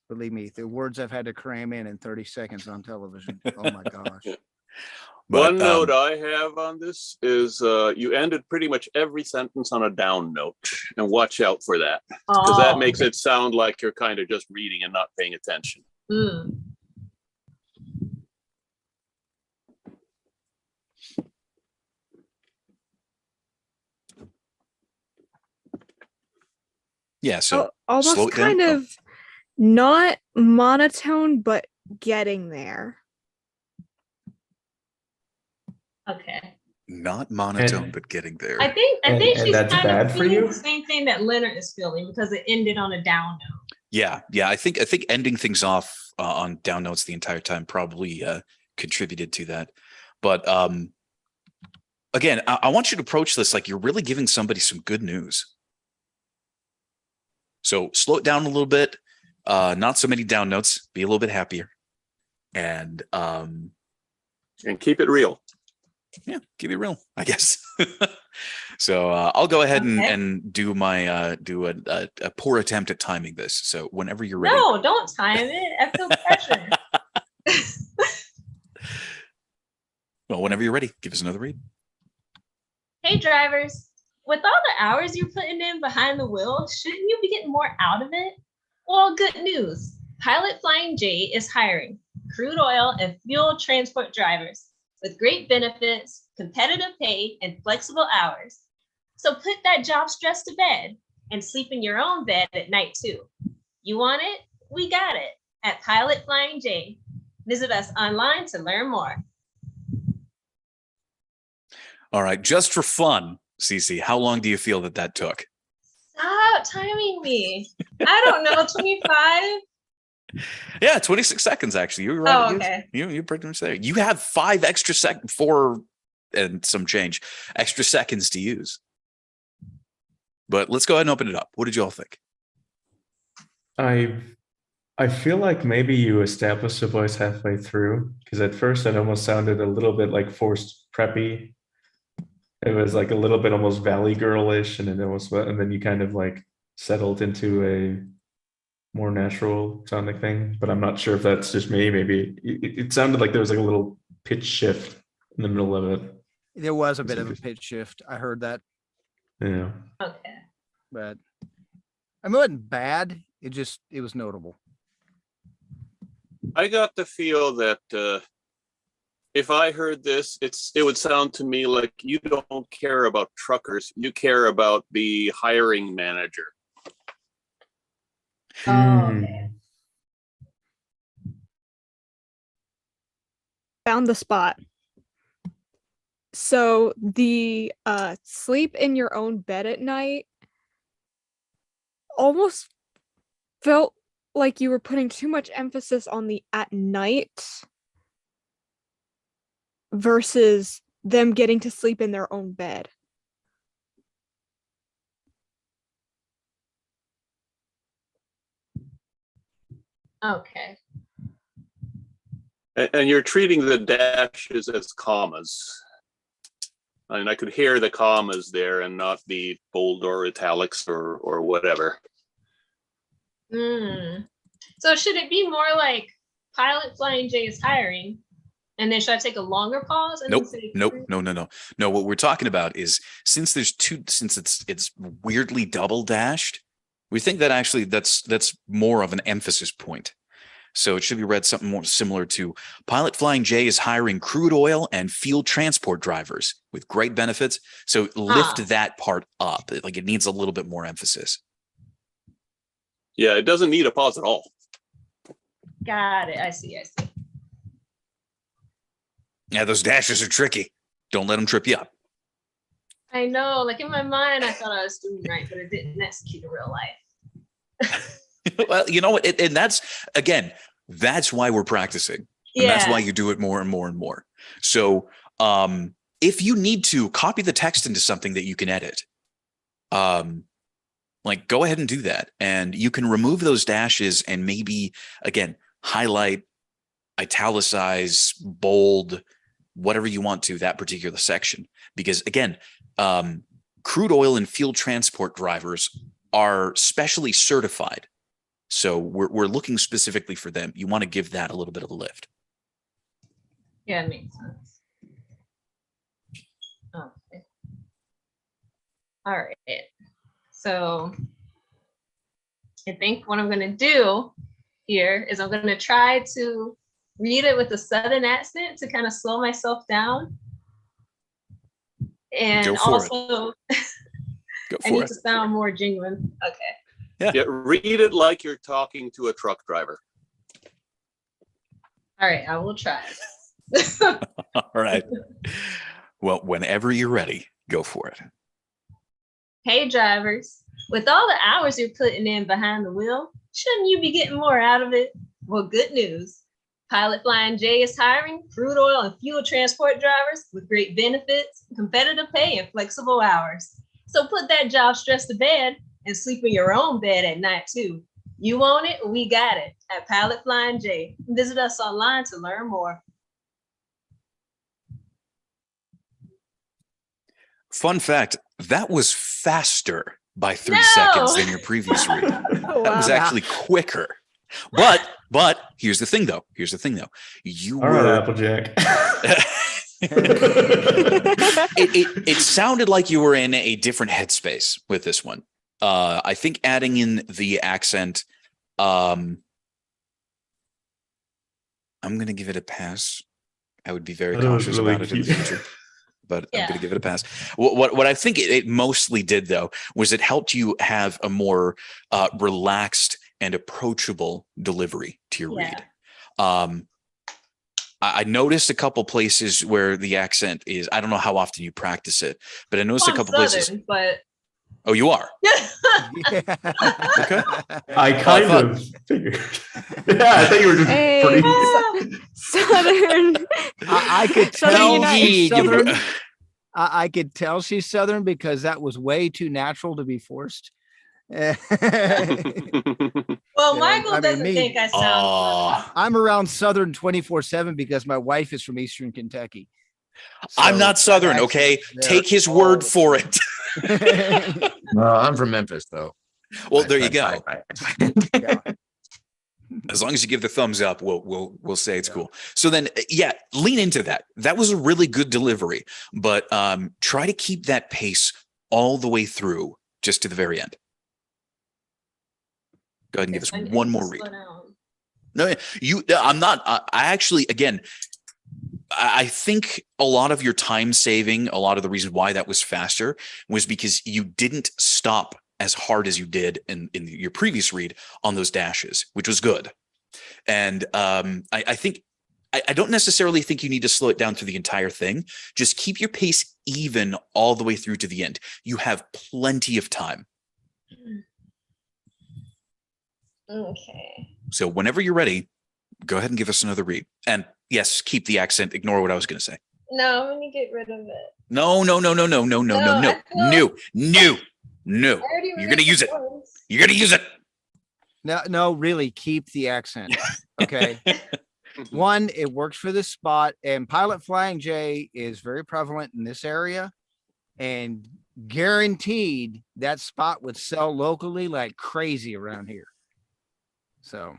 Believe me, the words I've had to cram in 30 seconds on television. Oh my gosh. But, One note I have on this is you ended pretty much every sentence on a down note, and watch out for that, because that Oh. makes it sound like you're kind of just reading and not paying attention. Mm. yeah, so Almost slow it down. kind Oh. of not monotone, but getting there. Okay. not monotone, And- but getting there. I think And she's that's kind bad of for feeling you? the same thing that Leonard is feeling because it ended on a down note. Yeah, I think ending things off on down notes the entire time probably contributed to that. But again, I want you to approach this like you're really giving somebody some good news. So slow it down a little bit. Not so many down notes. Be a little bit happier, and keep it real. Yeah, keep it real, I guess. So I'll go ahead Okay. and do my do a poor attempt at timing this. So whenever you're ready. No, don't time it. I feel pressure. Well, whenever you're ready, give us another read. Hey, drivers. With all the hours you're putting in behind the wheel, shouldn't you be getting more out of it? Well, good news. Pilot Flying J is hiring crude oil and fuel transport drivers with great benefits, competitive pay, and flexible hours. So put that job stress to bed and sleep in your own bed at night too. You want it? We got it at Pilot Flying J. Visit us online to learn more. All right, just for fun, Cece, how long do you feel that took? Stop timing me. I don't know, 25? Yeah, 26 seconds actually. You were right. Oh, okay. You're pretty much there. You have 5 extra seconds, 4 and some change extra seconds to use. But let's go ahead and open it up. What did you all think? I feel like maybe you established the voice halfway through, because at first it almost sounded a little bit like forced preppy. It was like a little bit almost Valley Girl-ish, and then you kind of like settled into a more natural sounding thing. But I'm not sure if that's just me. Maybe it sounded like there was like a little pitch shift in the middle of it. There was a bit of a pitch shift. I heard that, Yeah. Okay. but I mean, it wasn't bad. It was notable. I got the feel that if I heard this, it would sound to me like you don't care about truckers. You care about the hiring manager. Okay. Found the spot. So the sleep in your own bed at night almost felt like you were putting too much emphasis on the at night versus them getting to sleep in their own bed. Okay. And you're treating the dashes as commas. I mean, I could hear the commas there and not the bold or italics or whatever. So should it be more like Pilot Flying J is hiring? And then should I take a longer pause? And Nope. then say No. What we're talking about is since it's weirdly double dashed, We think that actually that's more of an emphasis point. So it should be read something more similar to Pilot Flying J is hiring crude oil and field transport drivers with great benefits. So lift that part up. Like it needs a little bit more emphasis. Yeah, it doesn't need a pause at all. Got it. I see. Yeah, those dashes are tricky. Don't let them trip you up. I know. Like in my mind, I thought I was doing right, but it didn't execute in real life. Well, you know what? And that's why we're practicing. And that's why you do it more and more and more. So if you need to copy the text into something that you can edit, like go ahead and do that. And you can remove those dashes and maybe, again, highlight, italicize, bold, whatever you want to that particular section. Because again, crude oil and fuel transport drivers are specially certified. So we're looking specifically for them. You want to give that a little bit of a lift. Yeah, it makes sense. Okay. All right. So I think what I'm going to do here is I'm going to try to read it with a Southern accent to kind of slow myself down. And also, I need to sound more genuine. Okay. Yeah, read it like you're talking to a truck driver. All right, I will try. All right. Well, whenever you're ready, go for it. Hey, drivers. With all the hours you're putting in behind the wheel, shouldn't you be getting more out of it? Well, good news. Pilot Flying J is hiring crude oil and fuel transport drivers with great benefits, competitive pay, and flexible hours. So put that job stress to bed and sleep in your own bed at night too. You want it? We got it at Pilot Flying J. Visit us online to learn more. Fun fact, that was faster by 3 seconds than your previous read. That was actually quicker. But here's the thing though. You All were right, Applejack. it sounded like you were in a different headspace with this one. I think adding in the accent, I'm going to give it a pass. I would be very cautious about it in the future, but I'm going to give it a pass. What I think it mostly did though was it helped you have a more relaxed and approachable delivery to your read. I noticed a couple places where the accent is, I don't know how often you practice it, but I noticed a couple places. But oh, you are? Okay. I kind of figured. Yeah, I think you were just pretty Southern. I could Southern tell United. she's Southern. I could tell she's Southern because that was way too natural to be forced. well, Michael doesn't think I sound. I'm around Southern 24/7 because my wife is from Eastern Kentucky. So I'm not Southern, okay? Take his word for it. I'm from Memphis, though. Well, there you go. As long as you give the thumbs up, we'll say it's cool. So then, lean into that. That was a really good delivery, but try to keep that pace all the way through, just to the very end. Go ahead and give us one more read. No, I'm not. I actually, again, I think a lot of your time saving, a lot of the reason why that was faster was because you didn't stop as hard as you did in your previous read on those dashes, which was good. And I think I don't necessarily think you need to slow it down through the entire thing. Just keep your pace even all the way through to the end. You have plenty of time. Okay. So whenever you're ready, go ahead and give us another read. And yes, keep the accent. Ignore what I was going to say. No, I'm going to get rid of it. No. You're going to use it. You're going to use it. No, really keep the accent. Okay. One, it works for this spot, and Pilot Flying J is very prevalent in this area, and guaranteed that spot would sell locally like crazy around here. So,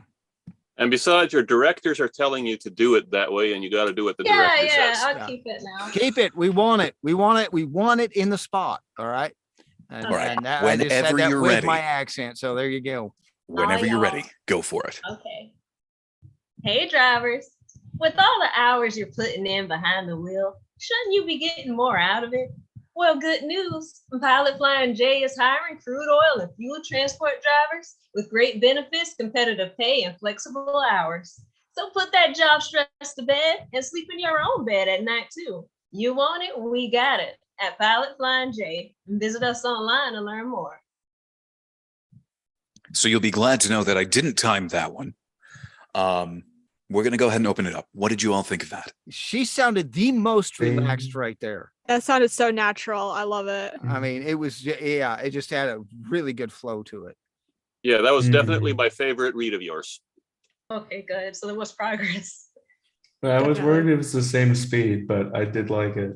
and besides, your directors are telling you to do it that way, and you got to do it the director says. I'll keep it now. Keep it. We want it. We want it in the spot. All right. And, All right, and I just said whenever that you're with my ready. accent. So there you go. Whenever you're y'all. ready, go for it. Okay. Hey, drivers. With all the hours you're putting in behind the wheel, shouldn't you be getting more out of it? Well, good news. Pilot Flying J is hiring crude oil and fuel transport drivers with great benefits, competitive pay, and flexible hours. So put that job stress to bed and sleep in your own bed at night, too. You want it? We got it at Pilot Flying J. Visit us online to learn more. So you'll be glad to know that I didn't time that one. We're going to go ahead and open it up. What did you all think of that? She sounded the most relaxed right there. That sounded so natural. I love it. I mean, it was, yeah, it just had a really good flow to it. Yeah, that was Mhm. definitely my favorite read of yours. Okay, good. So there was progress. I was Definitely. worried it was the same speed, but I did like it.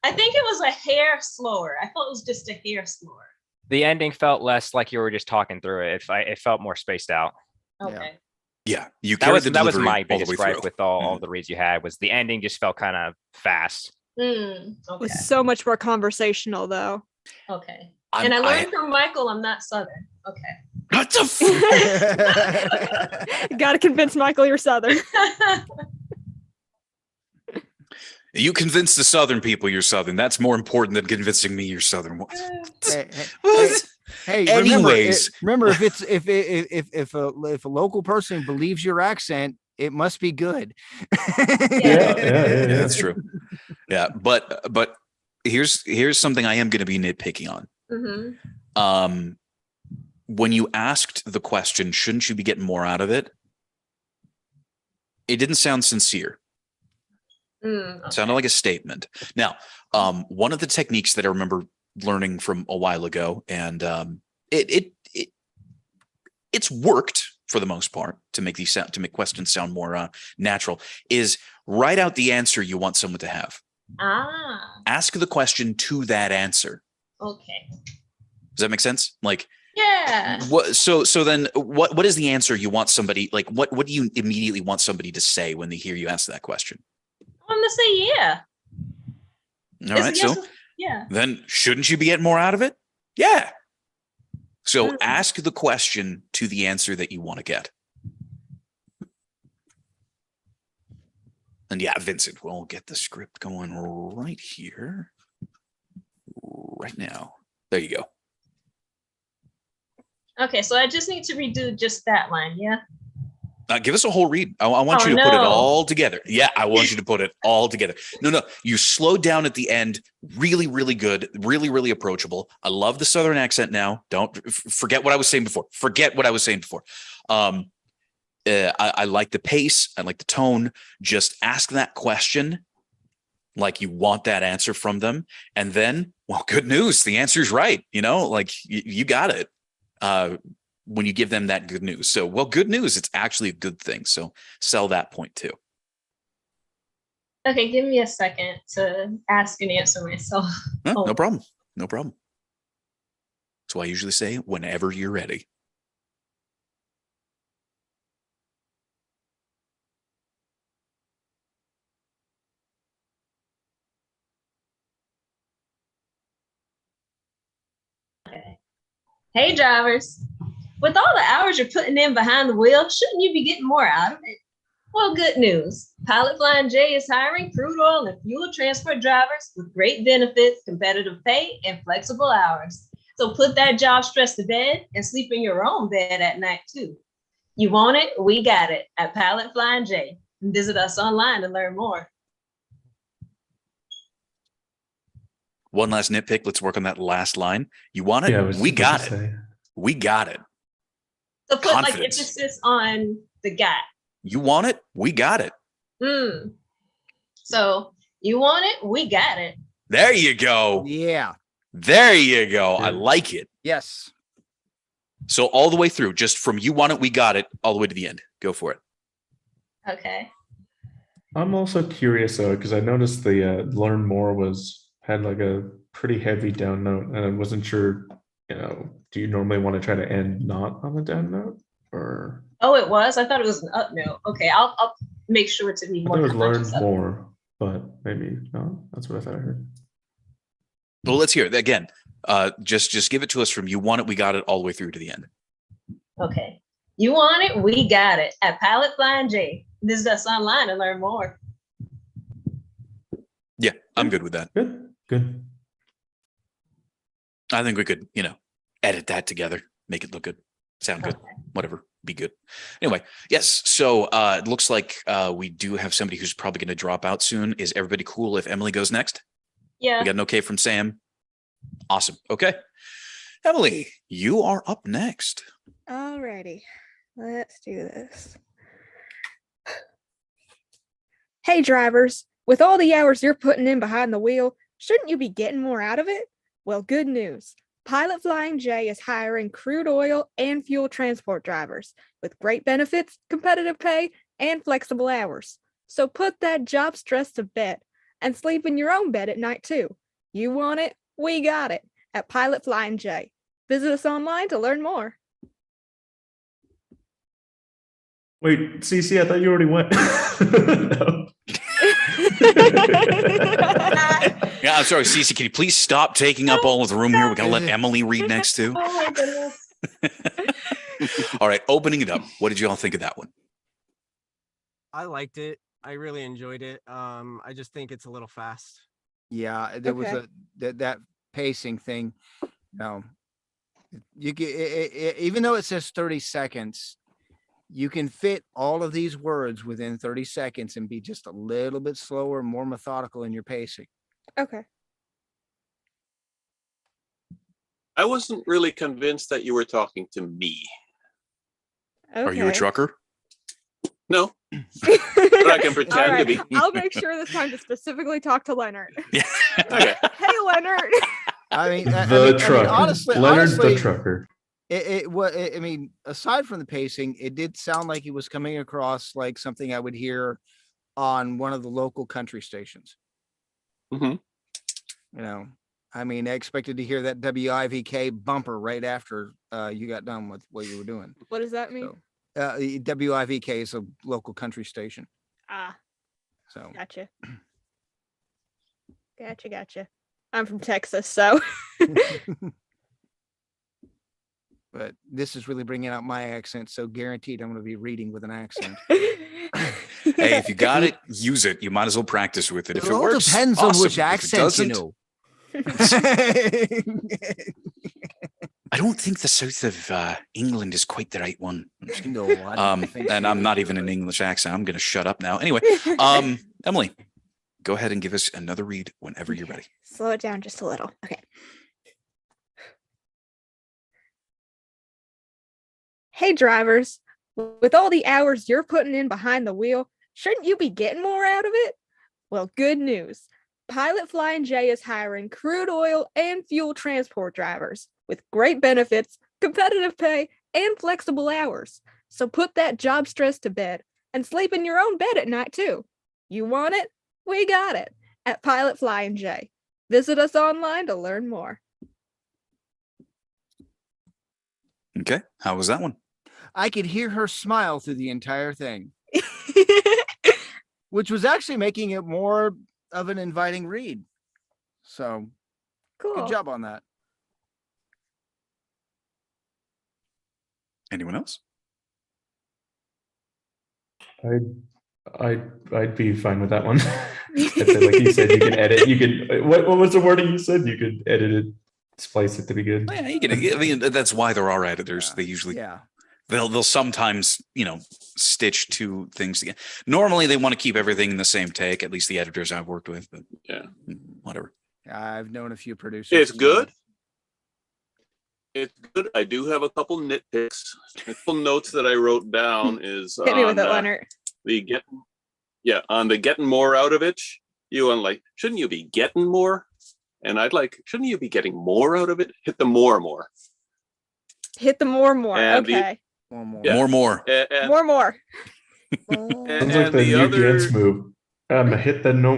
I think it was a hair slower. I thought it was just a hair slower. The ending felt less like you were just talking through it. It felt more spaced out. Okay. Yeah, you That carried was the that was delivery my all the biggest way gripe through. with all the reads you had was the ending just felt kind of fast. Okay. Was so much more conversational though. Okay. I'm- And I learned from Michael I'm not Southern. Okay. What the Got to convince Michael you're Southern. You convince the Southern people you're Southern. That's more important than convincing me you're Southern. What? Hey, Anyways. remember if it's if a local person believes your accent, it must be good. Yeah, That's true. Yeah, but here's something I am going to be nitpicking on. Mm-hmm. When you asked the question, shouldn't you be getting more out of it? It didn't sound sincere. It sounded like a statement. Now, one of the techniques that I remember learning from a while ago, and it's worked for the most part to make questions sound more natural, is write out the answer you want someone to have. Ask the question to that answer. Okay. Does that make sense? Like, yeah. So then what is the answer you want somebody, like, what do you immediately want somebody to say when they hear you ask that question? I'm gonna say yeah. All right. So yeah. Then shouldn't you be getting more out of it? Yeah. So ask the question to the answer that you want to get. And yeah, Vincent, we'll get the script going right here, right now. There you go. Okay, so I just need to redo just that line, yeah? Give us a whole read. I want you to put it all together. Yeah, I want you to put it all together. No, you slowed down at the end. Really, really good. Really, really approachable. I love the Southern accent now. Don't forget what I was saying before. I like the pace. I like the tone. Just ask that question like you want that answer from them. And then, well, good news. The answer's right. You know, like you got it. When you give them that good news. So, well, good news, it's actually a good thing. So sell that point too. Okay, give me a second to ask and answer myself. No problem. No problem. That's why I usually say whenever you're ready. Okay. Hey, drivers. With all the hours you're putting in behind the wheel, shouldn't you be getting more out of it? Well, good news. Pilot Flying J is hiring crude oil and fuel transport drivers with great benefits, competitive pay, and flexible hours. So put that job stress to bed and sleep in your own bed at night, too. You want it? We got it at Pilot Flying J. Visit us online to learn more. One last nitpick. Let's work on that last line. You want it? Yeah, I was We just about got to it. say. We got it. So put like Confidence. emphasis on the got. You want it? We got it. So you want it? We got it. There you go. Yeah. There you go. I like it. Yes. So all the way through, just from you want it, we got it, all the way to the end. Go for it. Okay. I'm also curious though, because I noticed the learn more had like a pretty heavy down note, and I wasn't sure, do you normally want to try to end not on the down note, or? Oh, it was? I thought it was an up note. Okay, I'll make sure to be I more thought it was learn conscious of it. more, but maybe no. That's what I thought I heard. Well, let's hear it again. Just give it to us from you want it, we got it all the way through to the end. Okay. You want it? We got it at Pilot Flying J. Visit us online to learn more. Yeah, I'm good with that. Good. I think we could, edit that together, make it look good, sound good, whatever, be good. Anyway, yes. So it looks like we do have somebody who's probably going to drop out soon. Is everybody cool if Emily goes next? Yeah. We got an okay from Sam. Awesome. Okay. Emily, you are up next. Alrighty, let's do this. Hey drivers, with all the hours you're putting in behind the wheel, shouldn't you be getting more out of it? Well, good news. Pilot Flying J is hiring crude oil and fuel transport drivers with great benefits, competitive pay, and flexible hours. So put that job stress to bed and sleep in your own bed at night too. You want it? We got it at Pilot Flying J. Visit us online to learn more. Wait, Cece, I thought you already went. No. Yeah, I'm sorry, Cece. Can you please stop taking up all of the room here? We're gonna let Emily read next too. Oh my goodness. All right, opening it up. What did you all think of that one? I liked it. I really enjoyed it. I just think it's a little fast. Yeah, there was that pacing thing. You can even though it says 30 seconds, you can fit all of these words within 30 seconds and be just a little bit slower, more methodical in your pacing. Okay. I wasn't really convinced that you were talking to me. Are you a trucker? No, but I can pretend to be. I'll make sure this time to specifically talk to Leonard. Yeah. Okay. Hey, Leonard. I mean, The trucker. honestly, Leonard the trucker. I mean, aside from the pacing, it did sound like he was coming across like something I would hear on one of the local country stations. Mm-hmm. I mean, I expected to hear that WIVK bumper right after you got done with what you were doing. What does that mean? So, WIVK is a local country station. So Gotcha. Gotcha. I'm from Texas, so. But this is really bringing out my accent, so guaranteed I'm going to be reading with an accent. Hey, if you got it, use it. You might as well practice with it. If it all works, depends awesome. on which If it accent you doesn't, know. I don't think the south of England is quite the right one. No, I don't think and so. I'm not even an English accent. I'm going to shut up now. Anyway, Emily, go ahead and give us another read whenever you're ready. Slow it down just a little. Okay. Hey drivers, with all the hours you're putting in behind the wheel, shouldn't you be getting more out of it? Well, good news. Pilot Flying J is hiring crude oil and fuel transport drivers with great benefits, competitive pay, and flexible hours. So put that job stress to bed and sleep in your own bed at night too. You want it? We got it at Pilot Flying J. Visit us online to learn more. Okay, how was that one? I could hear her smile through the entire thing, which was actually making it more of an inviting read. So Cool. good job on that. Anyone else? I'd be fine with that one. I'd say, like you said, you can edit. You could. What was the wording you said? You could edit it, splice it to be good. Yeah, you can. I mean, that's why there are editors. They usually they'll sometimes stitch two things together. Normally they want to keep everything in the same take. At least the editors I've worked with. But yeah, whatever. I've known a few producers. It's good. It's good. I do have a couple nitpicks. A couple notes that I wrote down is Hit me with it, Leonard. On the getting more out of it. Shouldn't you be getting more? And shouldn't you be getting more out of it? Hit the more. Hit the more. And Okay. More. Yeah. More. More. Sounds like the UPS move. Hit the no.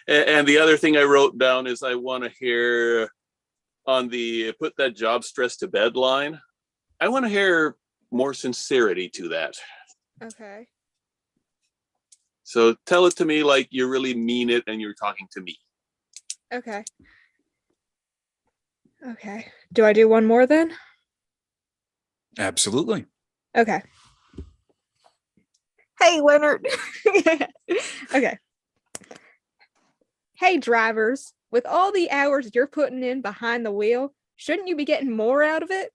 And the other thing I wrote down is I want to hear on the put that job stress to bed line. I want to hear more sincerity to that. Okay. So tell it to me like you really mean it and you're talking to me. Okay. Okay. Do I do one more then? Absolutely. Okay. Hey, Leonard. Okay. Hey, drivers. With all the hours you're putting in behind the wheel, shouldn't you be getting more out of it?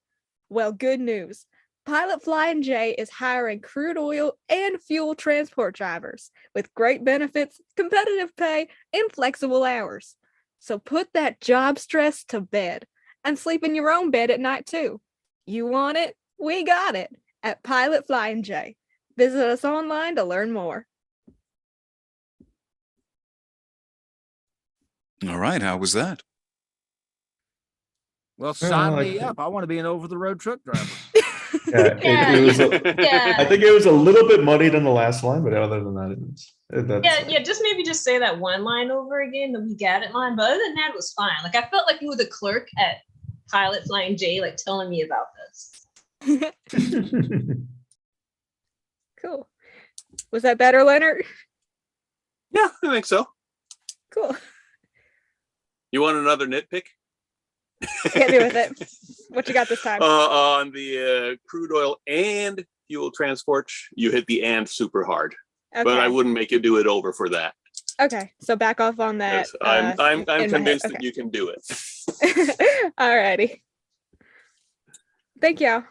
Well, good news. Pilot Flying J is hiring crude oil and fuel transport drivers with great benefits, competitive pay, and flexible hours. So put that job stress to bed and sleep in your own bed at night too. You want it? We got it at Pilot Flying J. Visit us online to learn more. All right. How was that? Well, sign like me that. up. I want to be an over-the-road truck driver. Yeah, it was. I think it was a little bit muddied in the last line, but other than that, that's Just maybe just say that one line over again, the "we got it" line. But other than that, it was fine. Like I felt like you were the clerk at Pilot Flying J, like telling me about this. Cool. Was that better, Leonard? Yeah, I think so. Cool. You want another nitpick? Hit me with it. What you got this time? On the crude oil and fuel transport, you hit the "and" super hard, but I Okay. wouldn't make you do it over for that. Okay. So back off on that. Yes, I'm in my head. convinced that Okay. you can do it. Alrighty. Thank you.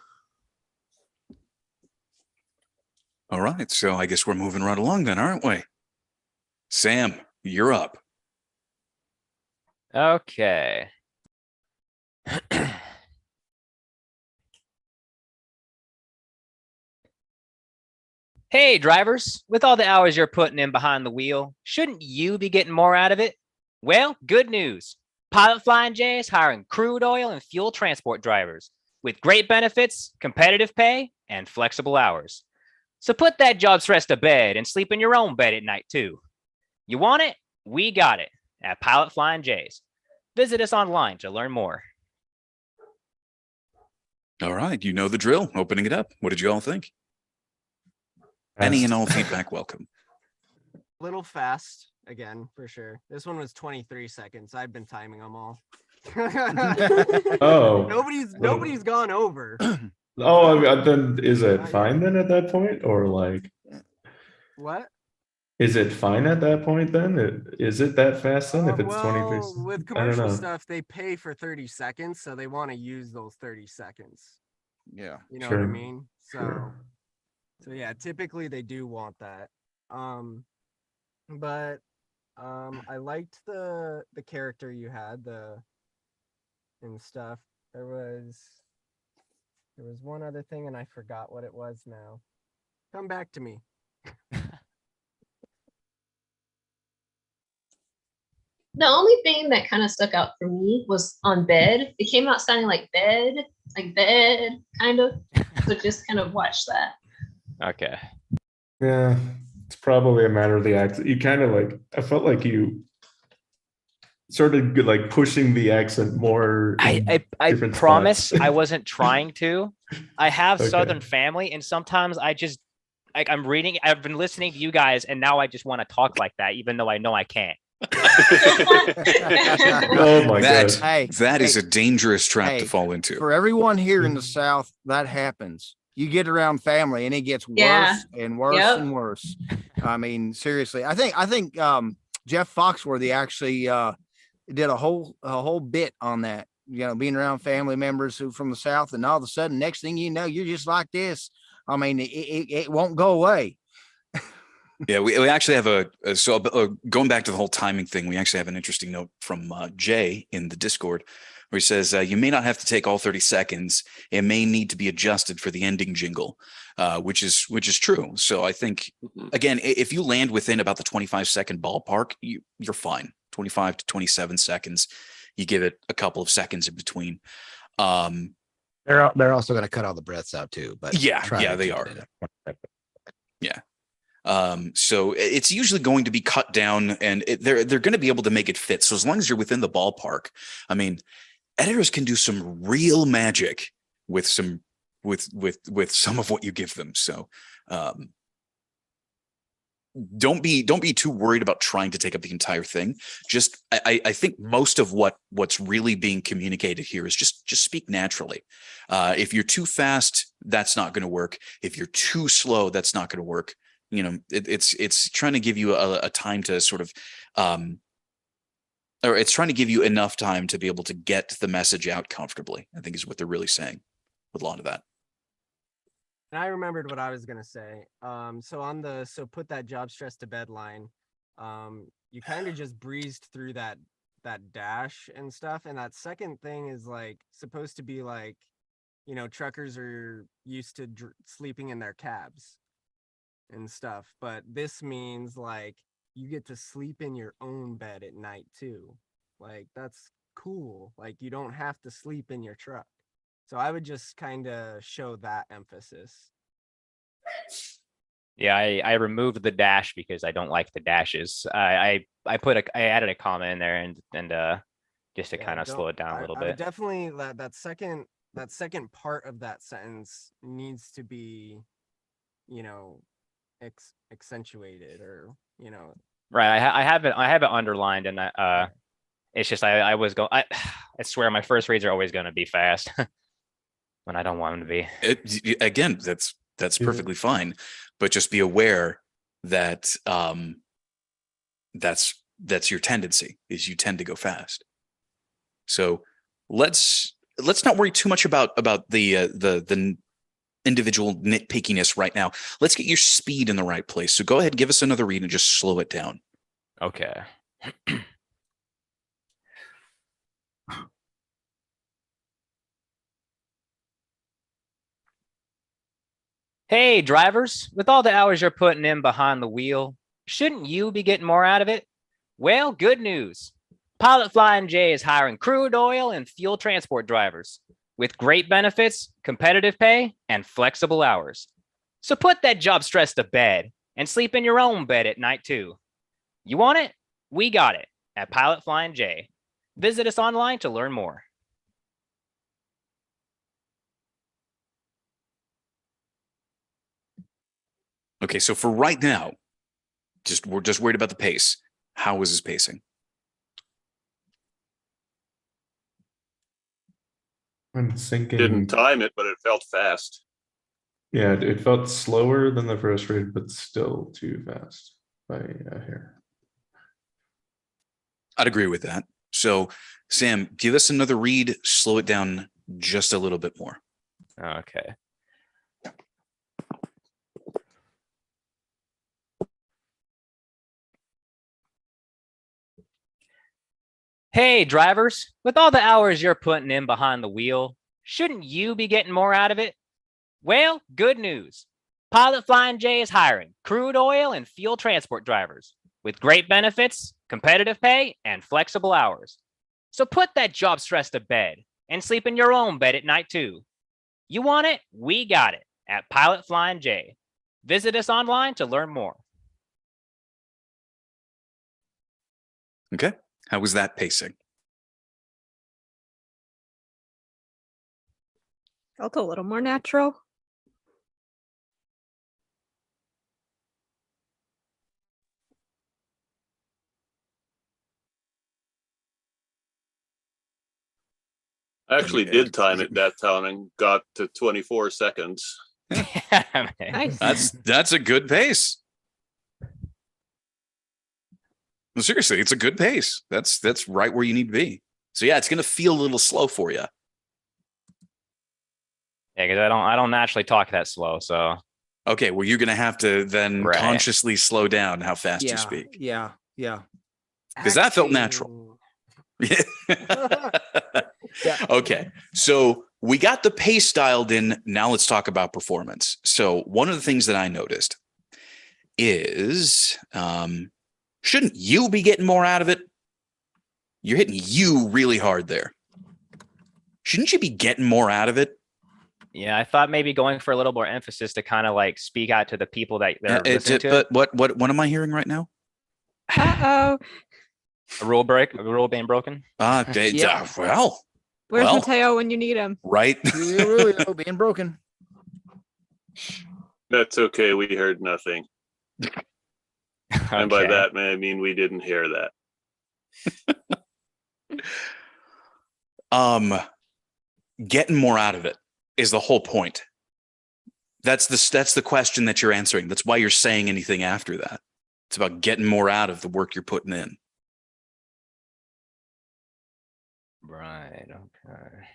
All right. So I guess we're moving right along then, aren't we? Sam, you're up. Okay. Hey, drivers, with all the hours you're putting in behind the wheel, shouldn't you be getting more out of it? Well, good news. Pilot Flying J is hiring crude oil and fuel transport drivers with great benefits, competitive pay, and flexible hours. So put that job stress to bed and sleep in your own bed at night too. You want it? We got it at Pilot Flying J's. Visit us online to learn more. All right. You know the drill. Opening it up. What did you all think? Any and all feedback welcome. Little fast again, for sure. This one was 23 seconds. I've been timing them all. Oh. Nobody's gone over. Oh, I mean, then is it fine then at that point, or like? What? Is it fine at that point then? Is it that fast then if it's 23? Well, with I don't commercial know. stuff, they pay for 30 seconds, so they want to use those 30 seconds. Yeah. You know what I Sure, mean? sure. So yeah, typically they do want that. But I liked the character you had, and stuff. There was one other thing and I forgot what it was now. Come back to me. The only thing that kind of stuck out for me was on bed. It came out sounding like bed, kind of. So just kind of watch that. Okay. Yeah, it's probably a matter of the accent. You kind of like, I felt like you started like pushing the accent more. I different promise spots. I wasn't trying to. I have Okay. Southern family, and sometimes I just like I'm reading. I've been listening to you guys, and now I just want to talk like that, even though I know I can't. Oh my god. Hey, That is hey, a dangerous trap hey, to fall into. for everyone here in the South, that happens. You get around family and it gets worse Yeah. and worse Yep. and worse. I mean, seriously, I think Jeff Foxworthy actually did a whole bit on that, being around family members who from the South, and all of a sudden, next thing you know, you're just like this. I mean, it won't go away. Yeah, we actually have so going back to the whole timing thing, we actually have an interesting note from Jay in the Discord where he says, you may not have to take all 30 seconds. It may need to be adjusted for the ending jingle, which is true. So I think, again, if you land within about the 25-second ballpark, you're fine. 25 to 27 seconds. You give it a couple of seconds in between. They're also going to cut all the breaths out too. But Yeah, try yeah, to they keep are. it in. Yeah. So it's usually going to be cut down, and they're going to be able to make it fit. So as long as you're within the ballpark, I mean, editors can do some real magic with some of what you give them. So don't be too worried about trying to take up the entire thing. Just I think most of what's really being communicated here is just speak naturally. If you're too fast, that's not going to work. If you're too slow, that's not going to work. You know, it's trying to give you a time to sort of or it's trying to give you enough time to be able to get the message out comfortably, I think is what they're really saying with a lot of that. And I remembered what I was gonna say. So put that job stress to bed line. You kind of just breezed through that dash and stuff. And that second thing is like supposed to be like, you know, truckers are used to sleeping in their cabs and stuff. But this means like you get to sleep in your own bed at night too. Like that's cool. Like you don't have to sleep in your truck. So I would just kind of show that emphasis. Yeah, I removed the dash because I don't like the dashes. I added a comma in there and just to kind of slow it down a little I would bit. definitely that second part of that sentence needs to be, you know, accentuated, or you know. Right, I have it underlined, and it's just I swear my first reads are always going to be fast when I don't want them to be. Again, that's perfectly fine, but just be aware that that's your tendency, is you tend to go fast. So let's not worry too much about the individual nitpickiness right now. Let's get your speed in the right place. So go ahead, give us another read and just slow it down. Okay. Hey, drivers, with all the hours you're putting in behind the wheel, shouldn't you be getting more out of it? Well, good news. Pilot Flying J is hiring crude oil and fuel transport drivers with great benefits, competitive pay, and flexible hours. So put that job stress to bed and sleep in your own bed at night too. You want it? We got it at Pilot Flying J. Visit us online to learn more. Okay, so for right now, we're just worried about the pace. How is his pacing? I'm thinking. Didn't time it, but it felt fast. Yeah, it felt slower than the first read, but still too fast by here. I'd agree with that. So, Sam, give us another read. Slow it down just a little bit more. Okay. Hey, drivers, with all the hours you're putting in behind the wheel, shouldn't you be getting more out of it? Well, good news. Pilot Flying J is hiring crude oil and fuel transport drivers with great benefits, competitive pay, and flexible hours. So put that job stress to bed and sleep in your own bed at night too. You want it? We got it at Pilot Flying J. Visit us online to learn more. Okay. How was that pacing? Felt a little more natural. I actually did time it that time and got to 24 seconds. Nice. That's a good pace. No, seriously, it's a good pace. That's right where you need to be. So yeah, it's going to feel a little slow for you. Yeah, because I don't naturally talk that slow. So okay, well, you're going to have to then Right. consciously slow down how fast you speak, Yeah. because that felt natural. Okay, so we got the pace dialed in. Now let's talk about performance. So one of the things that I noticed is, shouldn't you be getting more out of it? You're hitting you really hard there. Shouldn't you be getting more out of it? yeah, I thought maybe going for a little more emphasis to kind of like speak out to the people that they're listening to. But what am I hearing right now? Uh-oh. A rule being broken. Yeah. Well, Where's Well. Mateo when you need him? right. Julio being broken. That's okay. We heard nothing. And by Okay. that, I mean we didn't hear that. Getting more out of it is the whole point. That's the question that you're answering. That's why you're saying anything after that. It's about getting more out of the work you're putting in. Right. Okay.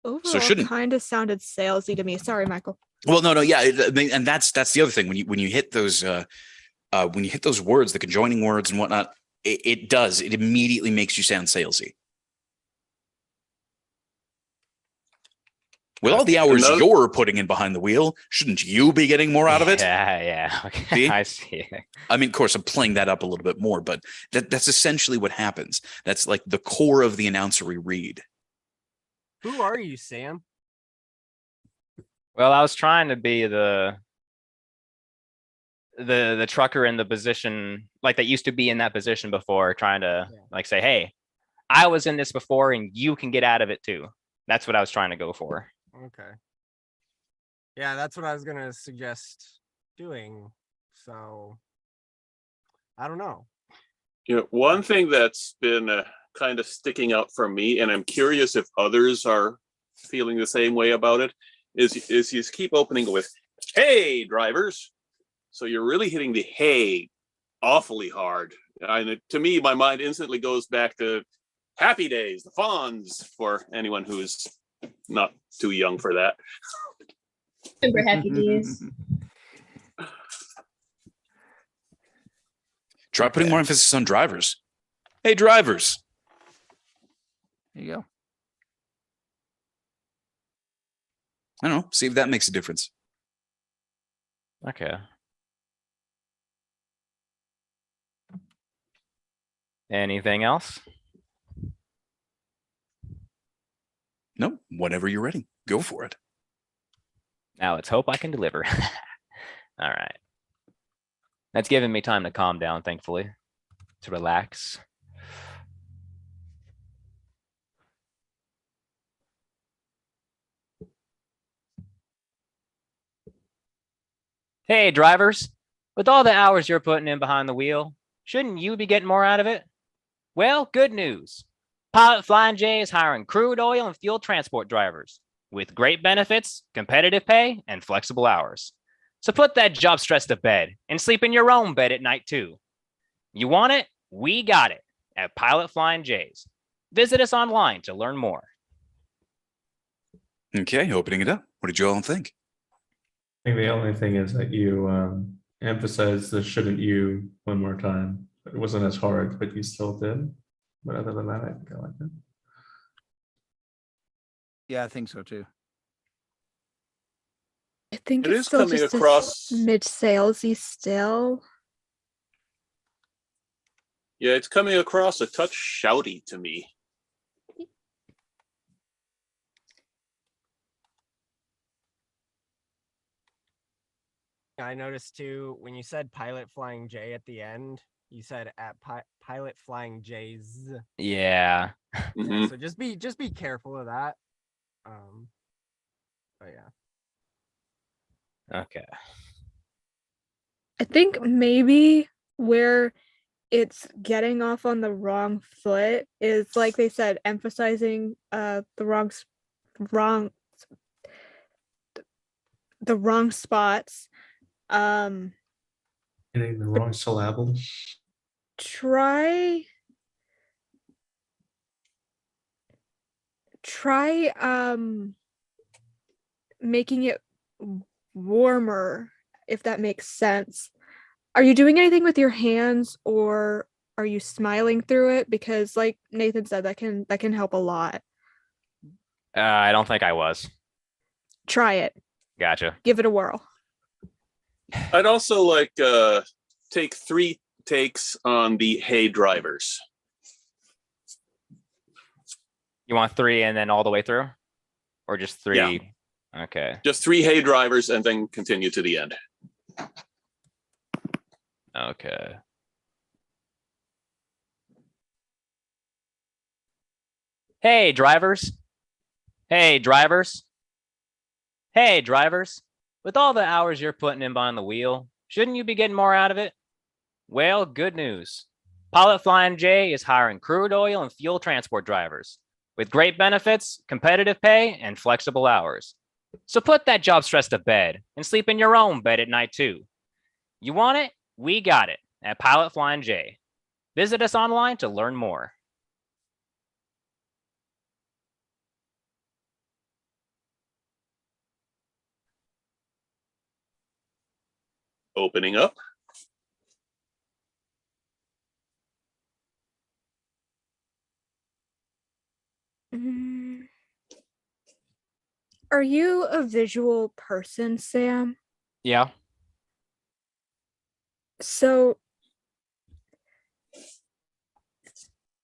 Overall, shouldn't- kind of sounded salesy to me. Sorry, Michael. Well, no, yeah, I mean, and that's the other thing when you hit those words, the conjoining words and whatnot, it immediately makes you sound salesy. With all the hours Another- you're putting in behind the wheel, shouldn't you be getting more out of it? Yeah. Okay. See? I see. I mean, of course, I'm playing that up a little bit more, but that's essentially what happens. That's like the core of the announcery read. Who are you, Sam? Well, I was trying to be the trucker in the position like that used to be in that position before, trying to like say, hey, I was in this before and you can get out of it too. That's what I was trying to go for. Okay. Yeah, that's what I was gonna suggest doing. So I don't know. One thing that's been kind of sticking out for me, and I'm curious if others are feeling the same way about it, is you keep opening with, "Hey, drivers." So you're really hitting the "hey" awfully hard. And to me, my mind instantly goes back to Happy Days, the Fonz, for anyone who's not too young for that. Remember Happy Days? Try putting more emphasis on drivers. Hey, drivers. There you go. I don't know. See if that makes a difference. Okay. Anything else? No, whenever you're ready, go for it. Now let's hope I can deliver. All right. That's given me time to calm down, thankfully, to relax. Hey, drivers, with all the hours you're putting in behind the wheel, shouldn't you be getting more out of it? Well, good news. Pilot Flying J is hiring crude oil and fuel transport drivers with great benefits, competitive pay, and flexible hours. So put that job stress to bed and sleep in your own bed at night too. You want it? We got it at Pilot Flying J's. Visit us online to learn more. Okay, opening it up. What did you all think? I think the only thing is that you emphasized the "shouldn't you" one more time. It wasn't as hard, but you still did. But other than that, I think I like it. Yeah, I think so too. I think It it's is still coming just across- mid salesy still. Yeah, it's coming across a touch shouty to me. I noticed too when you said Pilot Flying J at the end, you said at Pilot Flying J's. Yeah. Yeah, Mhm. so just be careful of that. But yeah. Okay. I think maybe where it's getting off on the wrong foot is, like they said, emphasizing the wrong spots. Hitting the wrong syllable. Try making it warmer, if that makes sense. Are you doing anything with your hands, or are you smiling through it? Because like Nathan said, that can help a lot. I don't think I was. Try it. Gotcha. Give it a whirl. I'd also like take 3 takes on the "hey, drivers." You want 3 and then all the way through? Or just 3? Yeah. Okay. Just 3 "hey, drivers" and then continue to the end. Okay. Hey, drivers. Hey, drivers. Hey, drivers. With all the hours you're putting in behind the wheel, shouldn't you be getting more out of it? Well, good news. Pilot Flying J is hiring crude oil and fuel transport drivers with great benefits, competitive pay, and flexible hours. So put that job stress to bed and sleep in your own bed at night too. You want it? We got it at Pilot Flying J. Visit us online to learn more. Opening up. Are you a visual person, Sam? Yeah. So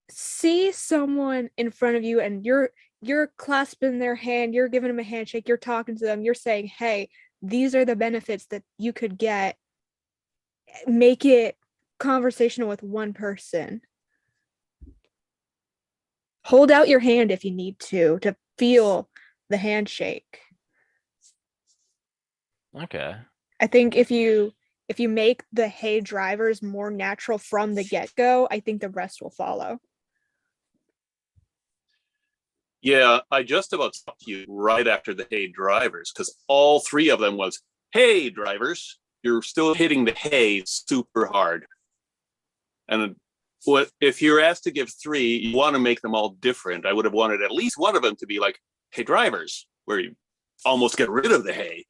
see someone in front of you and you're clasping their hand, you're giving them a handshake, you're talking to them, you're saying, "Hey, these are the benefits that you could get." Make it conversational with one person. Hold out your hand if you need to feel the handshake. Okay. I think if you make the "hey drivers" more natural from the get-go, I think the rest will follow. Yeah, I just about stopped you right after the hey drivers, because all three of them was, hey drivers. You're still hitting the hey super hard. And what if you're asked to give three, you want to make them all different. I would have wanted at least one of them to be like, hey drivers, where you almost get rid of the hey.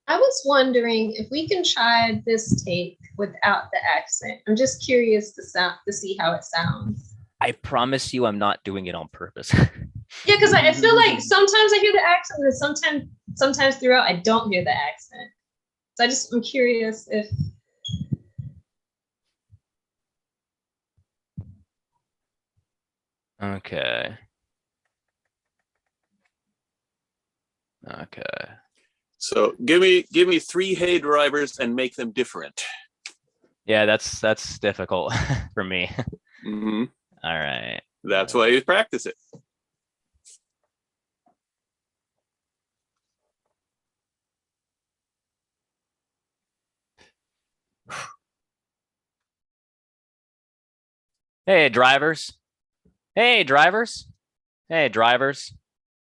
I was wondering if we can try this take without the accent. I'm just curious to see how it sounds. I promise you I'm not doing it on purpose. Yeah, because I feel like sometimes I hear the accent, and sometimes throughout I don't hear the accent. So I'm curious if. Okay. Okay. So give me three hey drivers and make them different. Yeah, that's difficult for me. Mm-hmm. All right. That's why you practice it. Hey drivers. Hey drivers. Hey drivers.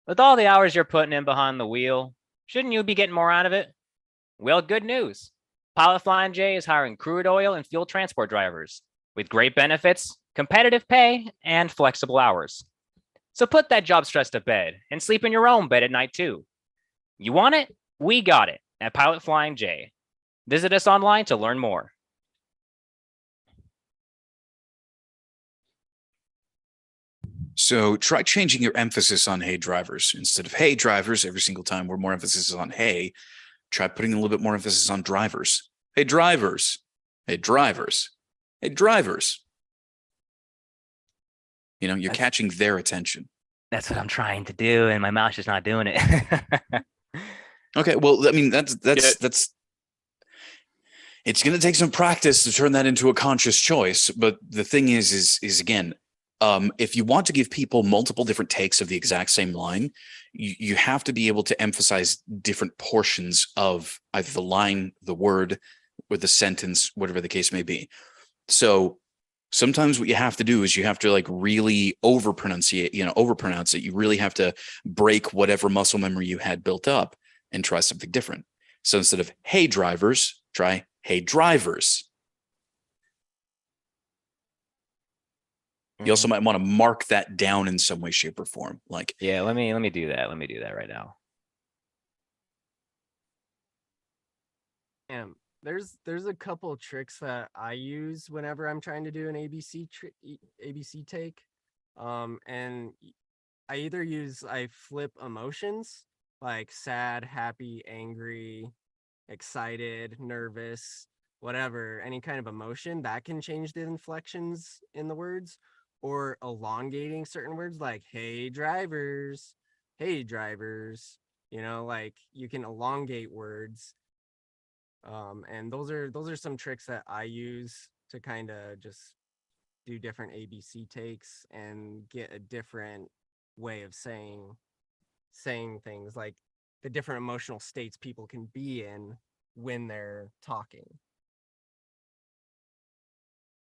With all the hours you're putting in behind the wheel, shouldn't you be getting more out of it? Well, good news. Pilot Flying J is hiring crude oil and fuel transport drivers with great benefits, competitive pay, and flexible hours. So put that job stress to bed and sleep in your own bed at night too. You want it? We got it at Pilot Flying J. Visit us online to learn more. So try changing your emphasis on hey drivers. Instead of hey drivers every single time, where more emphasis is on hey, try putting a little bit more emphasis on drivers. Hey drivers. Hey drivers. Hey drivers. You know, you're catching their attention. That's what I'm trying to do, and my mouth's just not doing it. Okay, well, I mean, that's it's going to take some practice to turn that into a conscious choice. But the thing is again, if you want to give people multiple different takes of the exact same line, you have to be able to emphasize different portions of either the line, the word, or the sentence, whatever the case may be. So sometimes what you have to do is you have to like really overpronounce it. You really have to break whatever muscle memory you had built up and try something different. So instead of hey drivers, try hey drivers. You also might want to mark that down in some way, shape, or form. Like, yeah, let me do that. Let me do that right now. There's a couple of tricks that I use whenever I'm trying to do an ABC take. And I flip emotions like sad, happy, angry, excited, nervous, whatever, any kind of emotion that can change the inflections in the words, or elongating certain words like hey drivers, like you can elongate words. And those are some tricks that I use to kind of just do different ABC takes and get a different way of saying things, like the different emotional states people can be in when they're talking.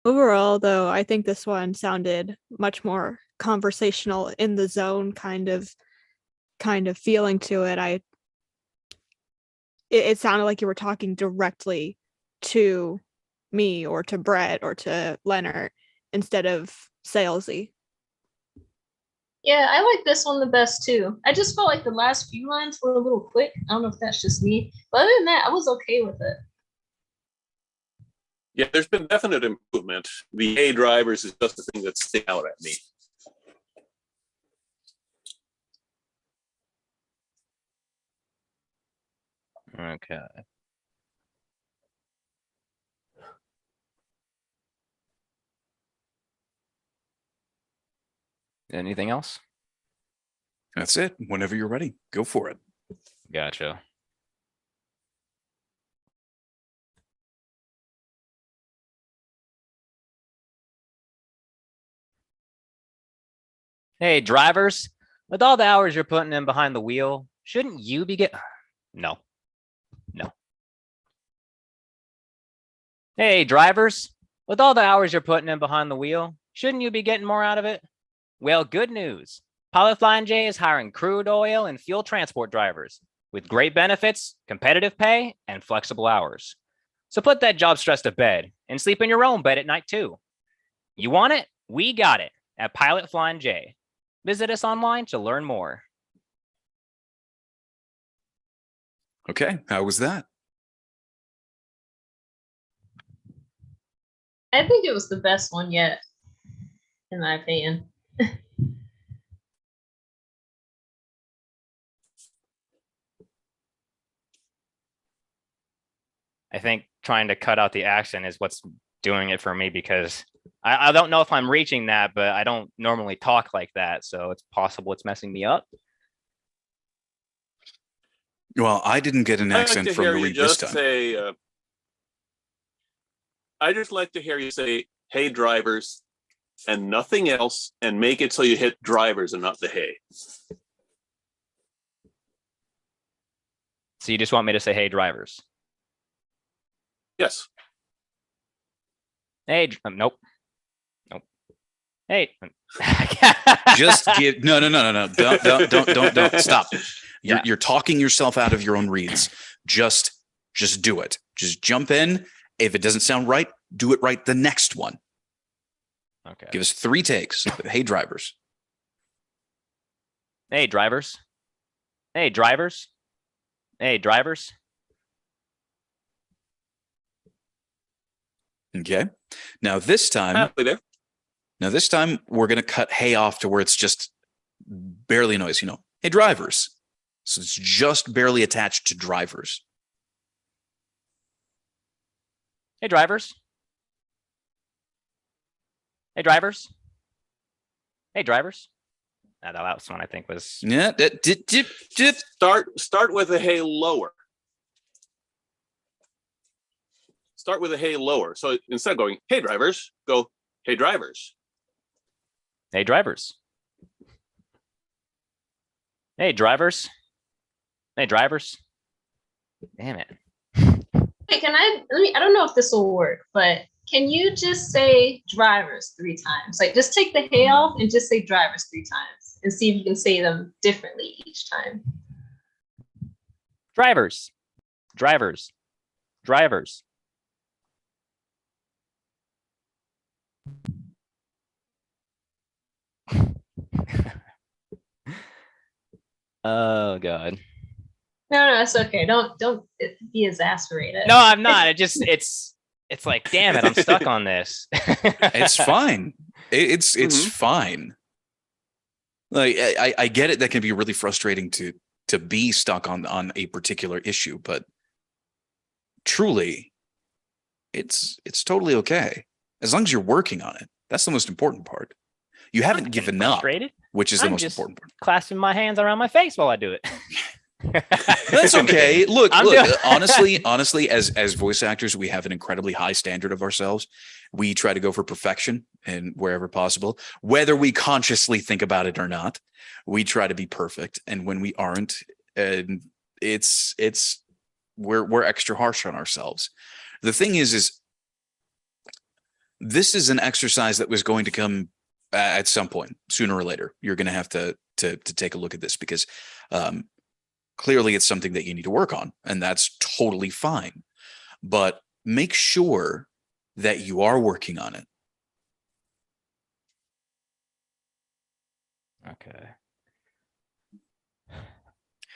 Overall, though, I think this one sounded much more conversational, in the zone kind of feeling to it. It sounded like you were talking directly to me or to Brett or to Leonard instead of salesy. Yeah, I like this one the best too. I just felt like the last few lines were a little quick. I don't know if that's just me, but other than that, I was okay with it. Yeah, there's been definite improvement. The hey drivers is just the thing that sticks out at me. Okay. Anything else? That's it. Whenever you're ready, go for it. Gotcha. Hey, drivers, with all the hours you're putting in behind the wheel, shouldn't you be No. No. Hey, drivers, with all the hours you're putting in behind the wheel, shouldn't you be getting more out of it? Well, good news. Pilot Flying J is hiring crude oil and fuel transport drivers with great benefits, competitive pay, and flexible hours. So put that job stress to bed and sleep in your own bed at night too. You want it? We got it at Pilot Flying J. Visit us online to learn more. Okay, how was that? I think it was the best one yet, in my opinion. I think trying to cut out the accent is what's doing it for me, because I don't know if I'm reaching that, but I don't normally talk like that. So it's possible it's messing me up. Well, I didn't get an I like accent to from hear the you read this just time. say, I just like to hear you say, hey, drivers, and nothing else, and make it so you hit drivers and not the hey. So you just want me to say, hey, drivers? Yes. Hey, nope. Nope. Hey. Just give no. Don't stop. Yeah. You're talking yourself out of your own reads. Just do it. Just jump in. If it doesn't sound right, do it right the next one. Okay. Give us 3 takes. Hey, drivers. Hey, drivers. Hey, drivers. Hey, drivers. Okay. Now this time, Halfway there. we're going to cut hey off to where it's just barely noise, Hey, drivers. So it's just barely attached to drivers. Hey, drivers. Hey, drivers. Hey, drivers. That last one I think was. Yeah. Start with a hey lower. Start with a hey lower. So instead of going, hey drivers, go, hey drivers. Hey, drivers. Hey, drivers. Hey, drivers. Damn it. Hey, I don't know if this will work, but can you just say drivers 3 times? Like, just take the hey off and just say drivers 3 times and see if you can say them differently each time. Drivers. Drivers. Drivers. Oh God. No, it's okay. Don't be exasperated. No, I'm not. It's like, damn it, I'm stuck on this. It's fine. It's fine. Like I get it. That can be really frustrating to be stuck on a particular issue, but truly, it's totally okay as long as you're working on it. That's the most important part. You haven't given up, which is the most important part. Clasping my hands around my face while I do it. That's okay. Look, honestly, as voice actors, we have an incredibly high standard of ourselves. We try to go for perfection and wherever possible, whether we consciously think about it or not. We try to be perfect, and when we aren't, it's we're extra harsh on ourselves. The thing is this is an exercise that was going to come at some point, sooner or later. You're going to have to take a look at this because clearly it's something that you need to work on, and that's totally fine. But make sure that you are working on it. Okay.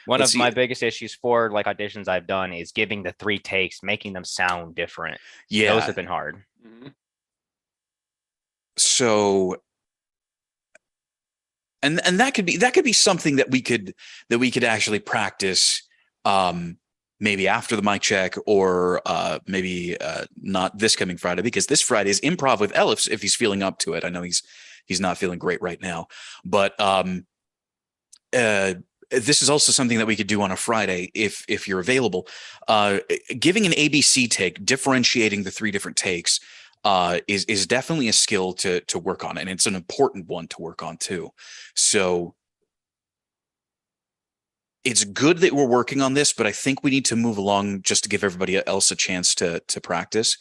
One Let's of my see. biggest issues for like auditions I've done is giving the 3 takes, making them sound different. Yeah. Those have been hard. So and that could be something that we could actually practice maybe after the mic check, or maybe not this coming Friday, because this Friday is improv with Elif if he's feeling up to it. I know he's not feeling great right now, but this is also something that we could do on a Friday if you're available. Giving an ABC take, differentiating the 3 different takes is definitely a skill to work on, and it's an important one to work on too. So it's good that we're working on this, but I think we need to move along just to give everybody else a chance to practice.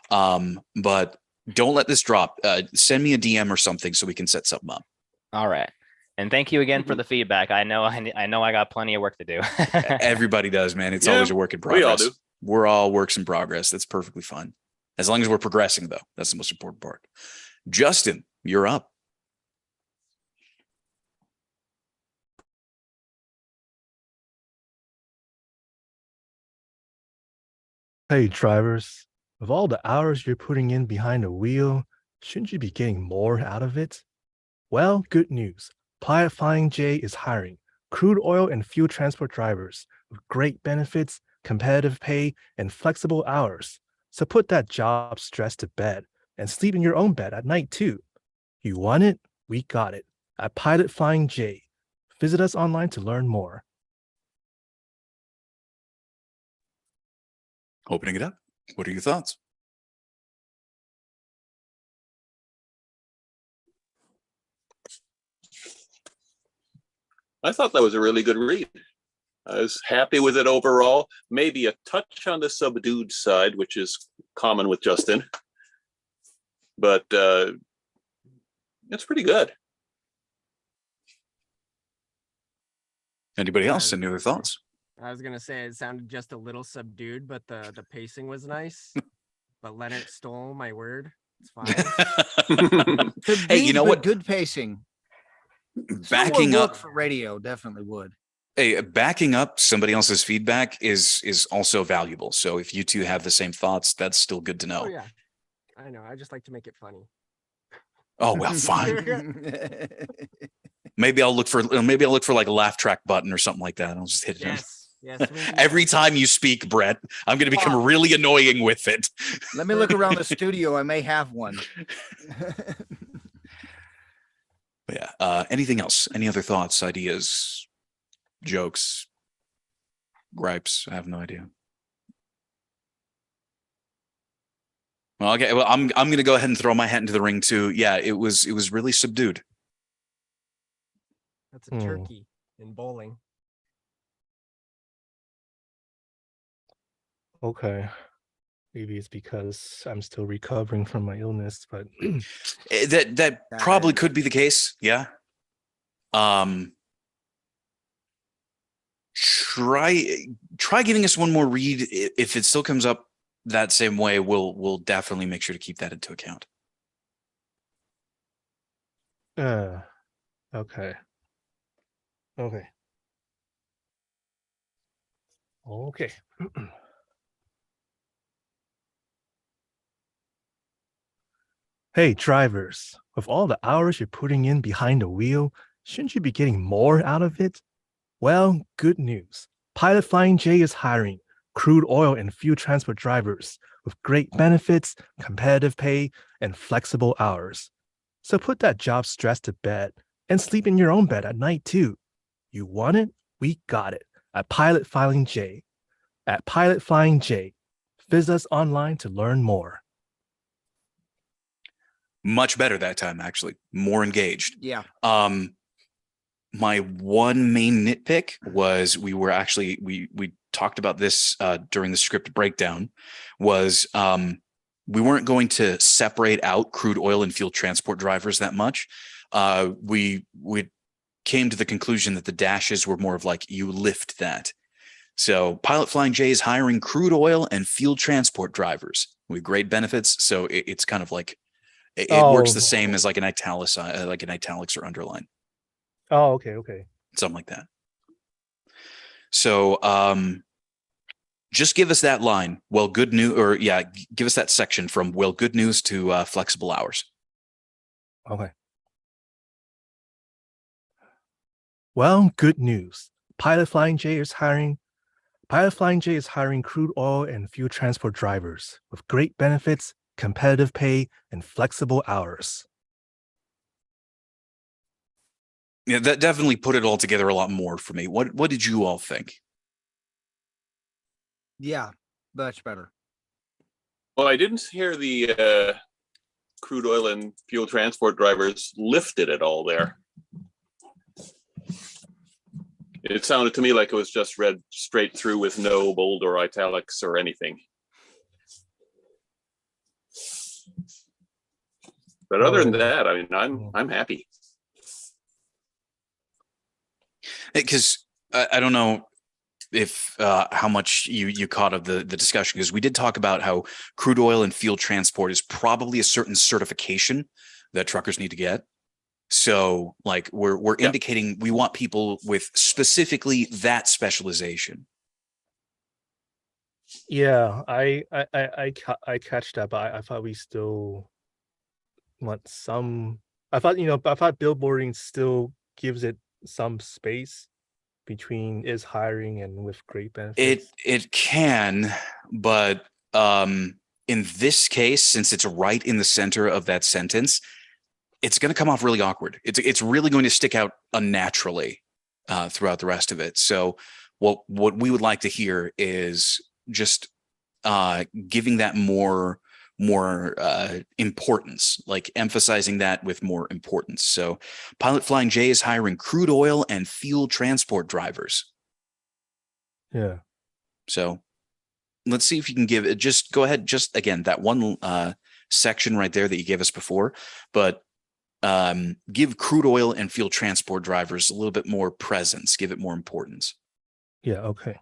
But don't let this drop. Send me a DM or something so we can set something up. All right. And thank you again for the feedback. I know I got plenty of work to do. Everybody does, man. It's Yeah, always a work in progress. we all do. We're all works in progress. That's perfectly fine. As long as we're progressing, though. That's the most important part. Justin, you're up. Hey, drivers, with all the hours you're putting in behind the wheel, shouldn't you be getting more out of it? Well, good news. Pilot Flying J is hiring crude oil and fuel transport drivers with great benefits, competitive pay, and flexible hours. So put that job stress to bed and sleep in your own bed at night too. You want it? We got it. At Pilot Flying J. Visit us online to learn more. Opening it up. What are your thoughts? I thought that was a really good read. I was happy with it overall. Maybe a touch on the subdued side, which is common with Justin, but it's pretty good. Anybody else? Any other thoughts? I was gonna say it sounded just a little subdued, but the pacing was nice. But Leonard stole my word. It's fine. Hey, you know what? Good pacing. Backing More work up for radio definitely would. Hey, backing up somebody else's feedback is also valuable. So if you two have the same thoughts, that's still good to know. Oh yeah, I know. I just like to make it funny. Oh well, fine. Maybe I'll look for like a laugh track button or something like that. I'll just hit it. Yes. Every time you speak, Brett, I'm going to become really annoying with it. Let me look around the studio. I may have one. Yeah. Anything else? Any other thoughts, ideas, jokes, gripes? I have no idea. Well, okay. Well, I'm going to go ahead and throw my hat into the ring too. Yeah, it was really subdued. That's a turkey in bowling. Okay. Maybe it's because I'm still recovering from my illness, but that probably could be the case. Yeah. Try giving us one more read. If it still comes up that same way, we'll definitely make sure to keep that into account. Okay. Hey, drivers, with all the hours you're putting in behind the wheel, shouldn't you be getting more out of it? Well, good news. Pilot Flying J is hiring crude oil and fuel transport drivers with great benefits, competitive pay, and flexible hours. So put that job stress to bed and sleep in your own bed at night too. You want it? We got it. At Pilot Flying J. At Pilot Flying J. Visit us online to learn more. Much better that time, actually. More engaged. Yeah. My one main nitpick was we talked about this during the script breakdown was we weren't going to separate out crude oil and fuel transport drivers that much. We came to the conclusion that the dashes were more of like you lift that. So Pilot Flying J is hiring crude oil and fuel transport drivers with great benefits. So it's kind of like it works the same as like an italics or underline. Oh, okay. Something like that. So just give us that line. Well, good news, or yeah, give us that section from well, good news to flexible hours. Okay. Well, good news. Pilot Flying J is hiring crude oil and fuel transport drivers with great benefits, competitive pay, and flexible hours. Yeah, that definitely put it all together a lot more for me. What did you all think? Yeah, much better. Well, I didn't hear the crude oil and fuel transport drivers lifted at all there. It sounded to me like it was just read straight through with no bold or italics or anything. But other than that, I mean, I'm happy. Because I don't know if how much you caught of the discussion, because we did talk about how crude oil and fuel transport is probably a certain certification that truckers need to get. So like we're indicating we want people with specifically that specialization. Yeah, I catch that, but I thought we still want some. I thought billboarding still gives it some space between is hiring and with great benefits. It can, but in this case, since it's right in the center of that sentence, it's going to come off really awkward. It's really going to stick out unnaturally throughout the rest of it. So what we would like to hear is just giving that more importance, like emphasizing that with more importance. So Pilot Flying J is hiring crude oil and fuel transport drivers. Yeah. So let's see if you can give it, just go ahead, just again, that one section right there that you gave us before, but give crude oil and fuel transport drivers a little bit more presence, give it more importance. Yeah, okay.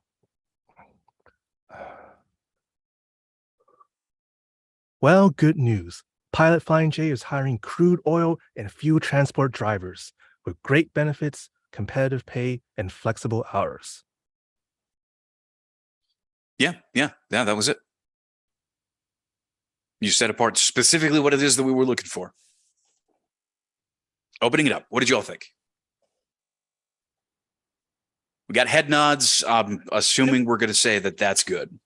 Well, good news. Pilot Flying J is hiring crude oil and fuel transport drivers with great benefits, competitive pay, and flexible hours. Yeah, that was it. You set apart specifically what it is that we were looking for. Opening it up, what did you all think? We got head nods. I'm assuming we're going to say that that's good.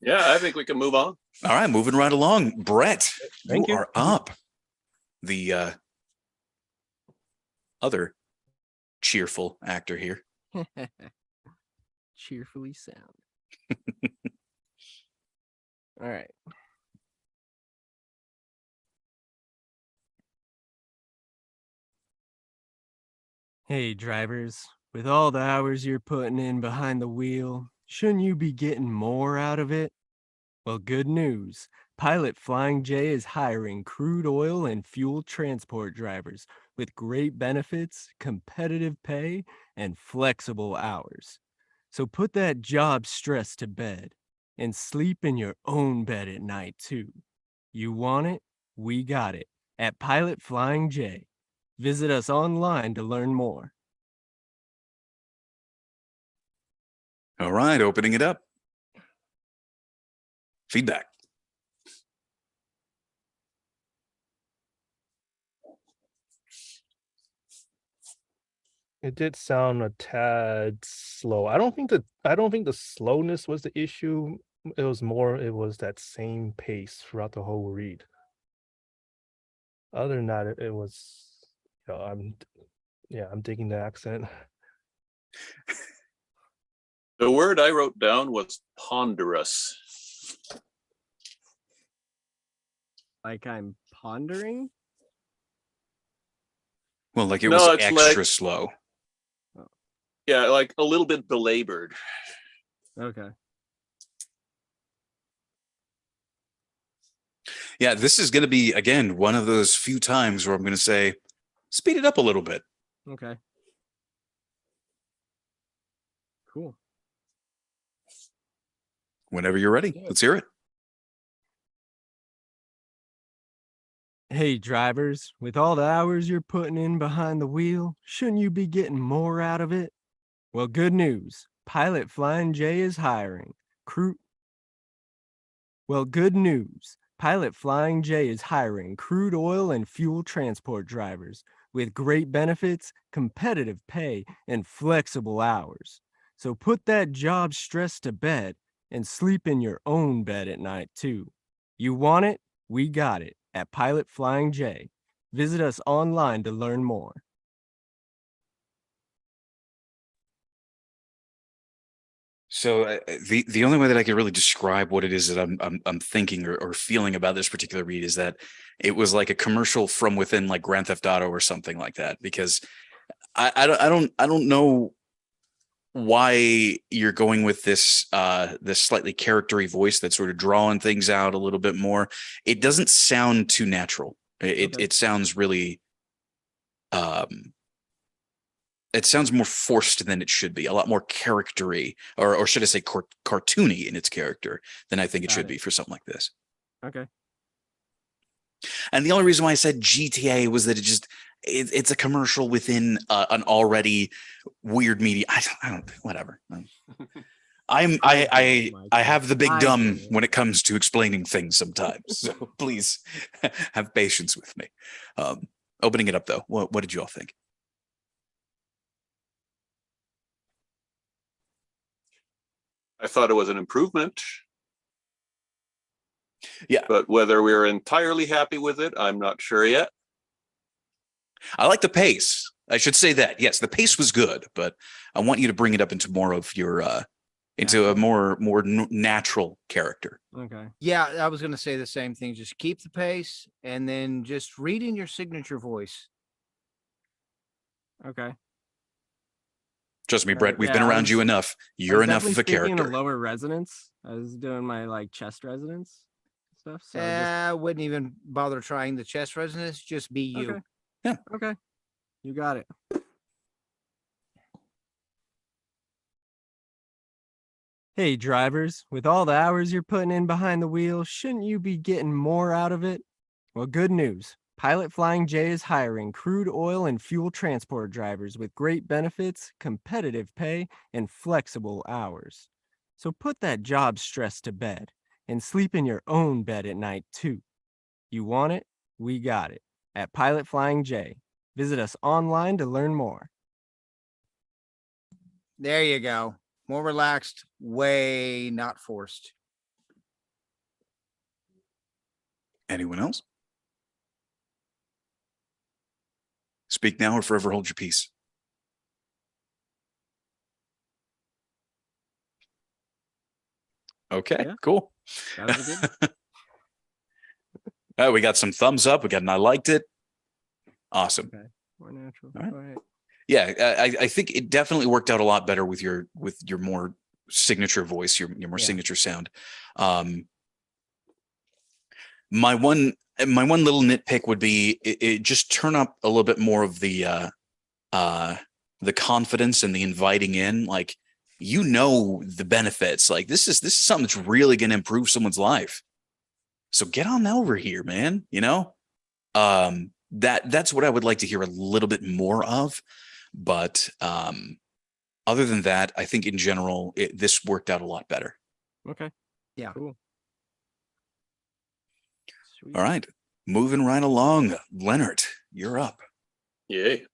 Yeah, I think we can move on. All right, moving right along. Brett, Thank you. are up. The other cheerful actor here. Cheerfully sound. All right. Hey, drivers, with all the hours you're putting in behind the wheel, shouldn't you be getting more out of it? Well, good news. Pilot Flying J is hiring crude oil and fuel transport drivers with great benefits, competitive pay, and flexible hours. So put that job stress to bed and sleep in your own bed at night, too. You want it? We got it at Pilot Flying J. Visit us online to learn more. All right, opening it up. Feedback. It did sound a tad slow. I don't think the slowness was the issue. It was that same pace throughout the whole read. Other than that, it was, I'm digging the accent. The word I wrote down was ponderous. Like I'm pondering? Well, like it No, was it's extra like- slow. Yeah, like a little bit belabored. Okay. Yeah, this is going to be, again, one of those few times where I'm going to say, speed it up a little bit. Okay. Cool. Whenever you're ready, let's hear it. Hey, drivers, with all the hours you're putting in behind the wheel, shouldn't you be getting more out of it? Well, good news. Pilot Flying J is hiring. Good news. Pilot Flying J is hiring crude oil and fuel transport drivers with great benefits, competitive pay, and flexible hours. So put that job stress to bed and sleep in your own bed at night, too. You want it? We got it at Pilot Flying J. Visit us online to learn more. So the only way that I could really describe what it is that I'm thinking or feeling about this particular read is that it was like a commercial from within, like Grand Theft Auto or something like that. Because I don't know why you're going with this this slightly charactery voice that's sort of drawing things out a little bit more. It doesn't sound too natural. It sounds really it sounds more forced than it should be, a lot more charactery, or should I say cartoony in its character than I think it should be for something like this. Okay. And the only reason why I said GTA was that it's a commercial within an already weird media. I don't whatever. I have the big dumb when it comes to explaining things sometimes. So please have patience with me. Opening it up though, what did you all think? I thought it was an improvement. Yeah. But whether we're entirely happy with it, I'm not sure yet. I like the pace. I should say that. Yes, the pace was good, but I want you to bring it up into more of your into a more natural character. Okay. Yeah, I was going to say the same thing. Just keep the pace and then just read in your signature voice. Okay. Trust me, Brett, we've been I around was- you enough. I You're was enough of a definitely speaking in character. a lower resonance. I was doing my like chest resonance stuff. So just, I wouldn't even bother trying the chest resonance. Just be you. okay. Yeah. Okay. You got it. Hey, drivers, with all the hours you're putting in behind the wheel, shouldn't you be getting more out of it? Well, good news. Pilot Flying J is hiring crude oil and fuel transport drivers with great benefits, competitive pay, and flexible hours. So put that job stress to bed and sleep in your own bed at night, too. You want it? We got it at Pilot Flying J. Visit us online to learn more. There you go. More relaxed, way not forced. Anyone else? Speak now or forever hold your peace. Okay, Yeah. cool. That was good. We got some thumbs up. We got an I liked it. Awesome. Okay. More natural. All right. All right. Yeah, I think it definitely worked out a lot better with your more signature voice, your more Yeah. signature sound. My one little nitpick would be it just turn up a little bit more of the confidence and the inviting in. Like, you know, the benefits. Like, this is something that's really going to improve someone's life. So get on over here, man. You know, that's what I would like to hear a little bit more of. But other than that, I think in general, this worked out a lot better. Okay. Yeah. Cool. Sweet. All right, moving right along. Leonard, you're up. Yay.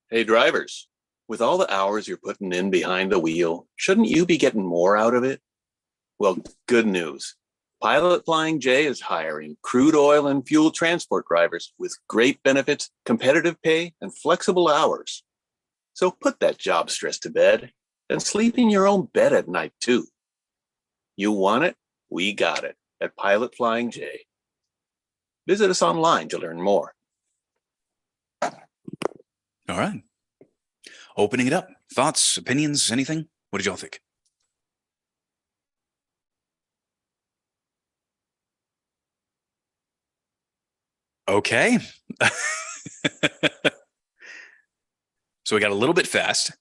Hey, drivers, with all the hours you're putting in behind the wheel, shouldn't you be getting more out of it? Well, good news. Pilot Flying J is hiring crude oil and fuel transport drivers with great benefits, competitive pay, and flexible hours. So put that job stress to bed and sleep in your own bed at night, too. You want it? We got it at Pilot Flying J. Visit us online to learn more. All right. Opening it up. Thoughts, opinions, anything? What did y'all think? Okay. So we got a little bit fast.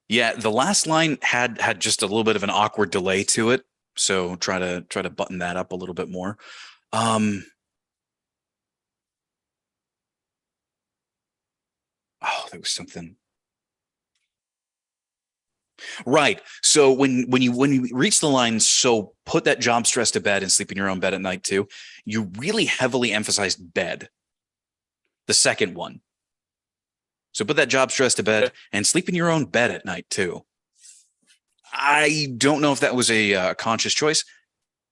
Yeah, the last line had just a little bit of an awkward delay to it. So try to button that up a little bit more. Oh, there was something. Right. So when you reach the line, so put that job stress to bed and sleep in your own bed at night too, you really heavily emphasized bed. The second one. So put that job stress to bed and sleep in your own bed at night too. I don't know if that was a conscious choice.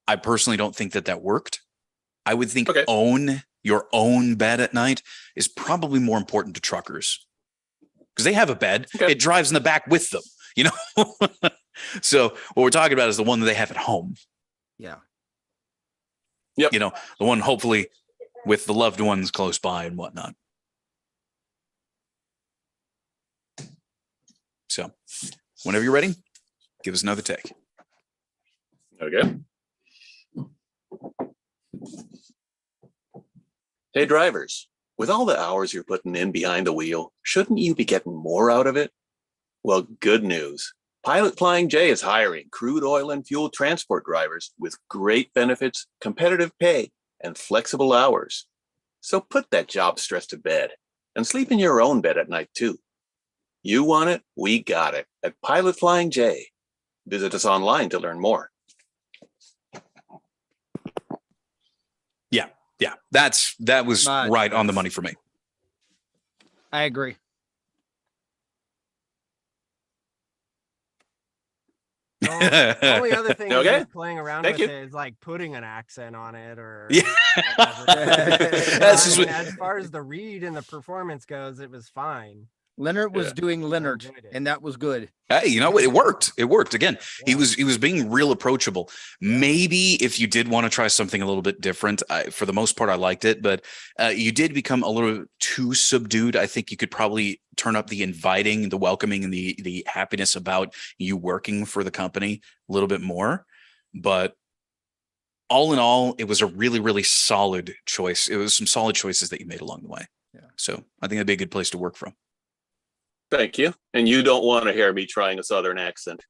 I personally don't think that worked. I would think own your own bed at night is probably more important to truckers because they have a bed. It drives in the back with them, you know? So what we're talking about is the one that they have at home. Yeah. Yep. You know, the one hopefully with the loved ones close by and whatnot. So whenever you're ready, give us another take. Okay. Hey, drivers, with all the hours you're putting in behind the wheel, shouldn't you be getting more out of it? Well, good news. Pilot Flying J is hiring crude oil and fuel transport drivers with great benefits, competitive pay, and flexible hours. So put that job stress to bed and sleep in your own bed at night too. You want it, we got it at Pilot Flying J. Visit us online to learn more. Yeah, that was right on the money for me. I agree. The only other thing Okay. he's playing around Thank with you. is like putting an accent on it or Yeah. That's just as far as the read and the performance goes, it was fine. Leonard was doing Leonard, enjoyed it. and that was good. Hey, you know what? It worked. It worked. Again, he was being real approachable. Maybe if you did want to try something a little bit different, for the most part, I liked it, but you did become a little too subdued. I think you could probably turn up the inviting, the welcoming, and the happiness about you working for the company a little bit more. But all in all, it was a really, really solid choice. It was some solid choices that you made along the way. Yeah. So I think that'd be a good place to work from. Thank you. And you don't want to hear me trying a Southern accent.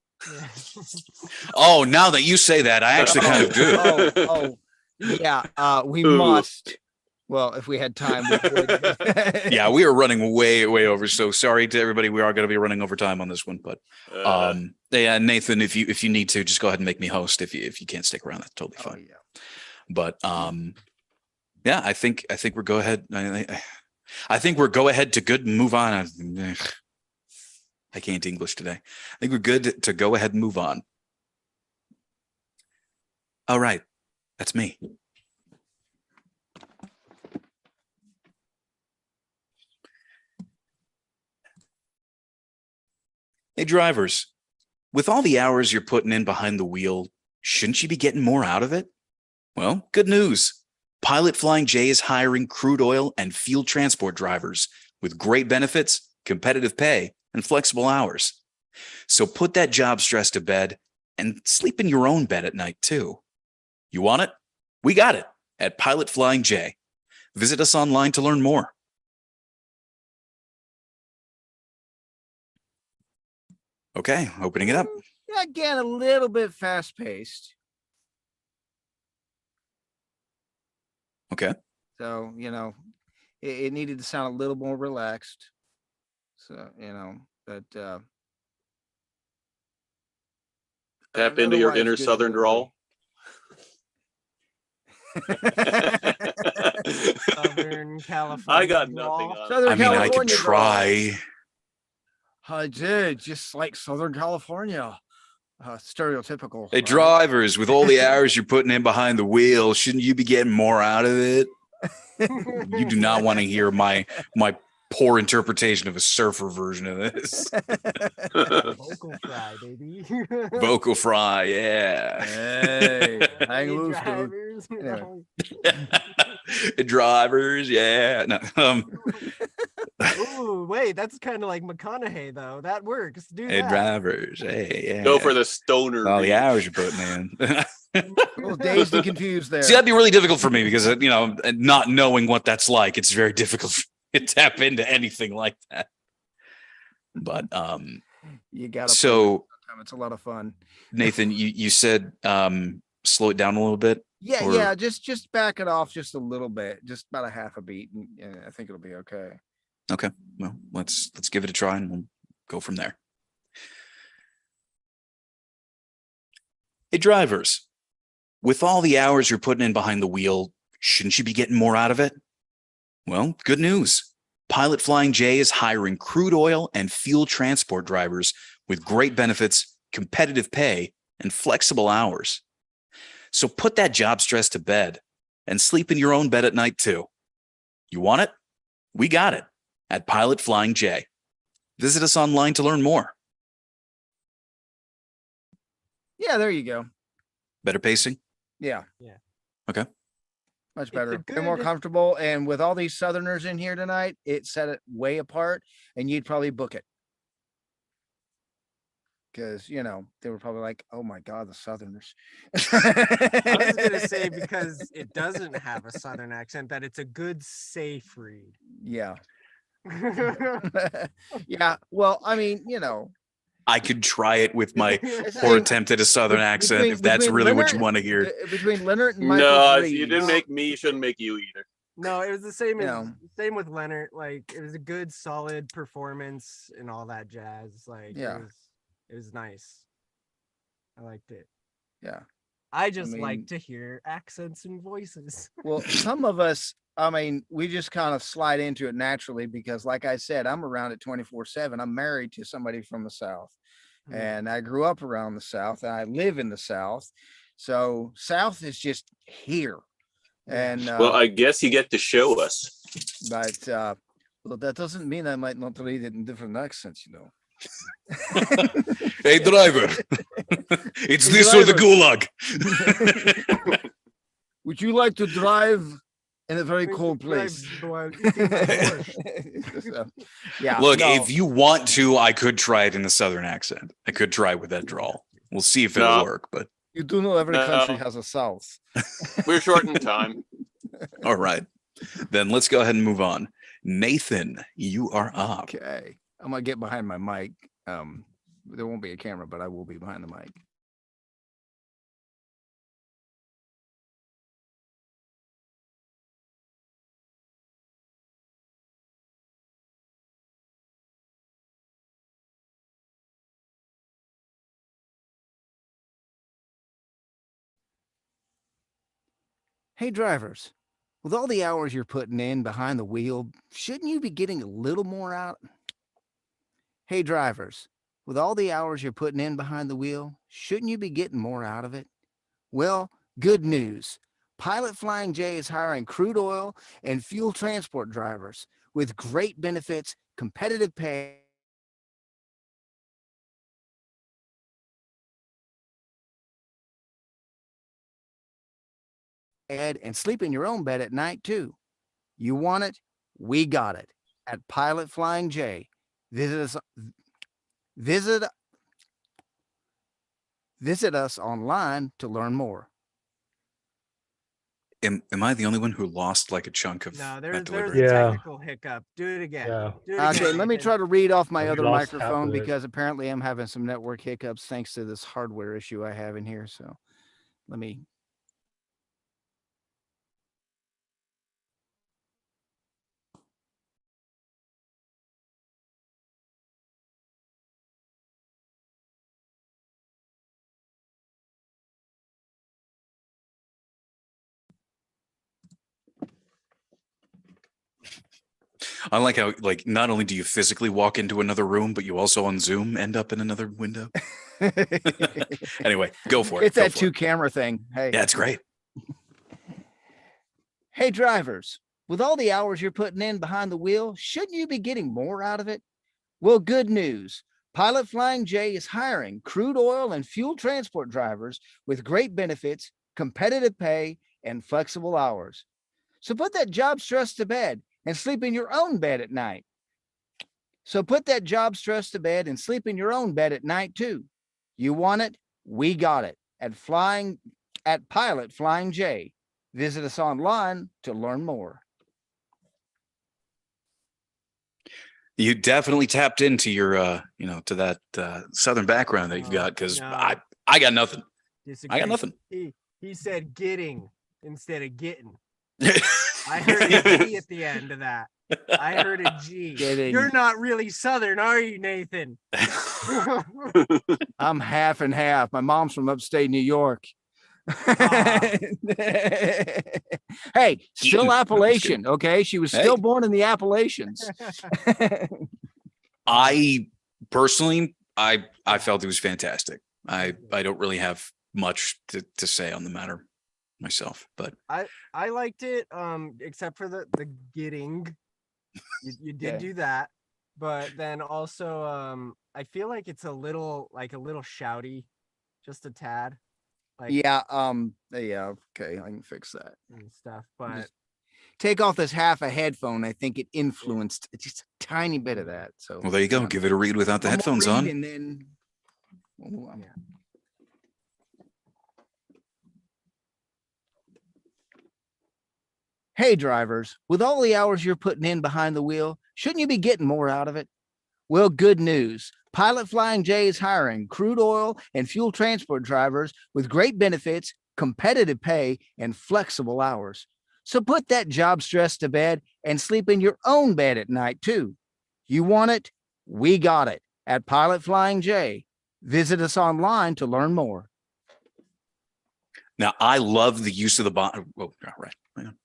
Oh, now that you say that, I actually kind of do. We Ooh. must. Well, if we had time, we would. Yeah, we are running way over. So sorry to everybody. We are going to be running over time on this one, but yeah, Nathan, if you need to, just go ahead and make me host. If you can't stick around, that's totally fine. Yeah. But yeah, I think we're go ahead. I think we're go ahead to good and move on. I can't English today. I think we're good to go ahead and move on. All right, that's me. Hey, drivers, with all the hours you're putting in behind the wheel, shouldn't you be getting more out of it? Well, good news. Pilot Flying J is hiring crude oil and fuel transport drivers with great benefits, competitive pay, and flexible hours. So put that job stress to bed and sleep in your own bed at night too. You want it? We got it at Pilot Flying J. Visit us online to learn more. Okay, opening it up. Again, a little bit fast paced. Okay. So, it needed to sound a little more relaxed. So, but Tap into your inner Southern drawl. Southern California. I got nothing on it. Southern California. I could try. I did, just like Southern California. Stereotypical. Hey, right? drivers, with all the hours you're putting in behind the wheel, shouldn't you be getting more out of it? You do not want to hear my poor interpretation of a surfer version of this. Vocal fry, baby. Vocal fry, yeah. Hey, hang Hey, loose, dude. drivers. drivers. Anyway. Drivers, yeah. No, Ooh, wait, that's kind of like McConaughey though. That works. Do hey, that. drivers, hey, yeah. Go for the stoner. all the beat. hours you're putting in. A little dazed and confused there. See, that'd be really difficult for me because not knowing what that's like, it's very difficult for me to tap into anything like that. But You got to. so It's a lot of fun. Nathan, you said slow it down a little bit. Yeah, Or- yeah. Just back it off just a little bit, just about a half a beat, and I think it'll be okay. Okay, well, let's give it a try and we'll go from there. Hey, drivers, with all the hours you're putting in behind the wheel, shouldn't you be getting more out of it? Well, good news. Pilot Flying J is hiring crude oil and fuel transport drivers with great benefits, competitive pay, and flexible hours. So put that job stress to bed and sleep in your own bed at night too. You want it? We got it at Pilot Flying J. Visit us online to learn more. Yeah, there you go. Better pacing? Yeah. Yeah. Okay. Much It's a better. They're more good- comfortable. And with all these Southerners in here tonight, it set it way apart, and you'd probably book it. Because, they were probably like, oh my God, the Southerners. I was gonna say because it doesn't have a southern accent that it's a good safe read. Yeah. Yeah. Well, I mean, I could try it with my it's the poor same- attempt at a Southern bet- accent between- if that's between really what Leonard- you want to hear. between Leonard and Michael No, Reeves. you didn't make me. Shouldn't make you either. No, it was the same as No. same with Leonard. Like it was a good, solid performance and all that jazz. Like Yeah. it was nice. I liked it. Yeah. I just mean- like to hear accents and voices. Well, some of us, I mean, we just kind of slide into it naturally because, like I said, I'm around it 24/7. I'm married to somebody from the South, Hmm. and I grew up around the South, and I live in the South. So South is just here. And Well, I guess you get to show us. but well, that doesn't mean I might not read it in different accents, Hey, driver, it's Hey, this or the driver. gulag. Would you like to drive in a very Where's cold the drive place? while eating my Porsche? So, yeah. Look, no. if you want to, I could try it in a Southern accent. I could try with that drawl. We'll see if it'll No. work. But You do know every No. country has a South. We're short in time. all right, then let's go ahead and move on. Nathan, you are up. Okay. I'm gonna get behind my mic. There won't be a camera, but I will be behind the mic. Hey drivers, with all the hours you're putting in behind the wheel, shouldn't you be getting a little more out? Hey drivers, with all the hours you're putting in behind the wheel, shouldn't you be getting more out of it? Well, good news. Pilot Flying J is hiring crude oil and fuel transport drivers with great benefits, competitive pay, and sleep in your own bed at night too. You want it? We got it at Pilot Flying J. Visit us online to learn more. Am I the only one who lost like a chunk of No, that there's delivery? a Yeah. technical hiccup. Do it again. Yeah. Do it Okay, again, let me Nathan. try to read off my We other lost half microphone of it. because apparently I'm having some network hiccups thanks to this hardware issue I have in here. So let me. I like how like not only do you physically walk into another room, but you also on Zoom end up in another window. Anyway, go for it. It's go that for it. 2-camera thing. Hey. Yeah, it's great. Hey, drivers, with all the hours you're putting in behind the wheel, shouldn't you be getting more out of it? Well, good news. Pilot Flying J is hiring crude oil and fuel transport drivers with great benefits, competitive pay, and flexible hours. So put that job stress to bed and sleep in your own bed at night. So put that job stress to bed and sleep in your own bed at night too. You want it? We got it at Pilot Flying J. Visit us online to learn more. You definitely tapped into your, to that Southern background that you've got, because no. I got nothing. Disagree. I got nothing. He said getting instead of getting. I heard a G at the end of that. I heard a G. Getting. You're not really Southern, are you, Nathan? I'm half and half. My mom's from upstate New York. Hey, still Appalachian, okay? She was still born in the Appalachians. I personally, I felt it was fantastic. I don't really have much to say on the matter myself, but I liked it, except for the getting. You did do that, but then also I feel like it's a little shouty, just a tad. Like, yeah, okay, I can fix that and stuff, but just take off this half a headphone. I think it influenced just a tiny bit of that. So well, there you go. Give it a read without the headphones on. And then we'll move on. Hey drivers, with all the hours you're putting in behind the wheel, shouldn't you be getting more out of it? Well, good news. Pilot Flying J is hiring crude oil and fuel transport drivers with great benefits, competitive pay, and flexible hours. So put that job stress to bed and sleep in your own bed at night too. You want it? We got it at Pilot Flying J. Visit us online to learn more. Now, I love the use of the bond. Oh, right. Hang on.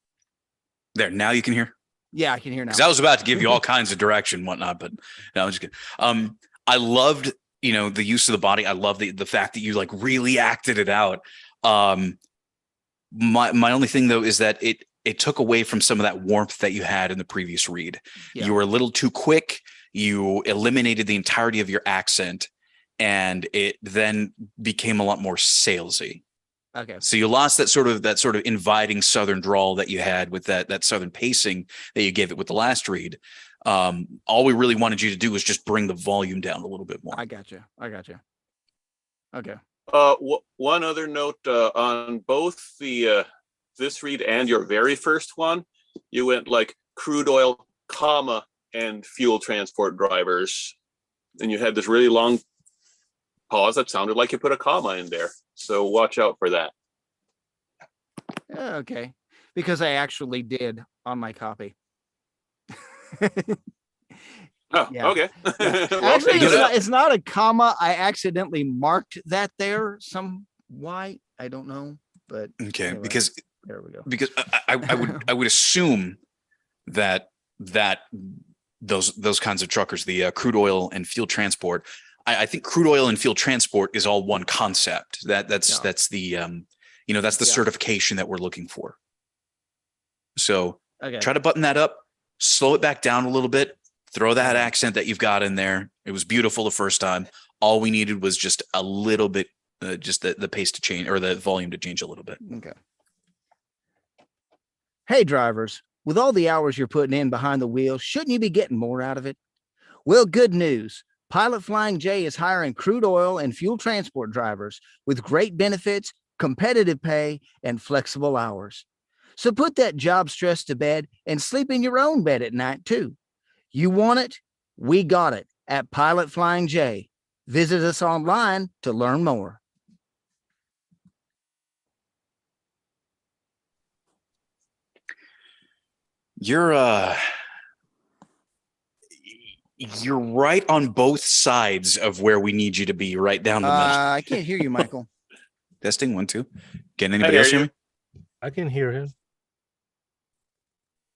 There, now you can hear? Yeah, I can hear now. Because I was about to give you all kinds of direction and whatnot, but no, I'm just kidding. I loved, the use of the body. I love the fact that you like really acted it out. My only thing though is that it took away from some of that warmth that you had in the previous read. Yeah. You were a little too quick. You eliminated the entirety of your accent, and it then became a lot more salesy. Okay. So you lost that sort of inviting Southern drawl that you had with that Southern pacing that you gave it with the last read. All we really wanted you to do was just bring the volume down a little bit more. I got you. Okay. One other note on both the this read and your very first one, you went like crude oil, comma, and fuel transport drivers, and you had this really long pause that sounded like you put a comma in there. So watch out for that. Okay. Because I actually did on my copy. Oh, Yeah. okay. Yeah. Well, Actually, good enough. it's not a comma. I accidentally marked that there some why. I don't know. But Okay, anyway, because there we go. because I would assume that those kinds of truckers, the crude oil and fuel transport, I think crude oil and fuel transport is all one concept. That's the that's the certification that we're looking for. So Okay. try to button that up, slow it back down a little bit, throw that accent that you've got in there. It was beautiful the first time. All we needed was just a little bit, just the pace to change, or the volume to change a little bit. Okay. Hey drivers, with all the hours you're putting in behind the wheel, shouldn't you be getting more out of it? Well, good news. Pilot Flying J is hiring crude oil and fuel transport drivers with great benefits, competitive pay, and flexible hours. So put that job stress to bed and sleep in your own bed at night too. You want it? We got it at Pilot Flying J. Visit us online to learn more. You're right on both sides of where we need you to be, right down the middle. I can't hear you, Michael. Testing 1 2. Can anybody else hear me? I can hear him.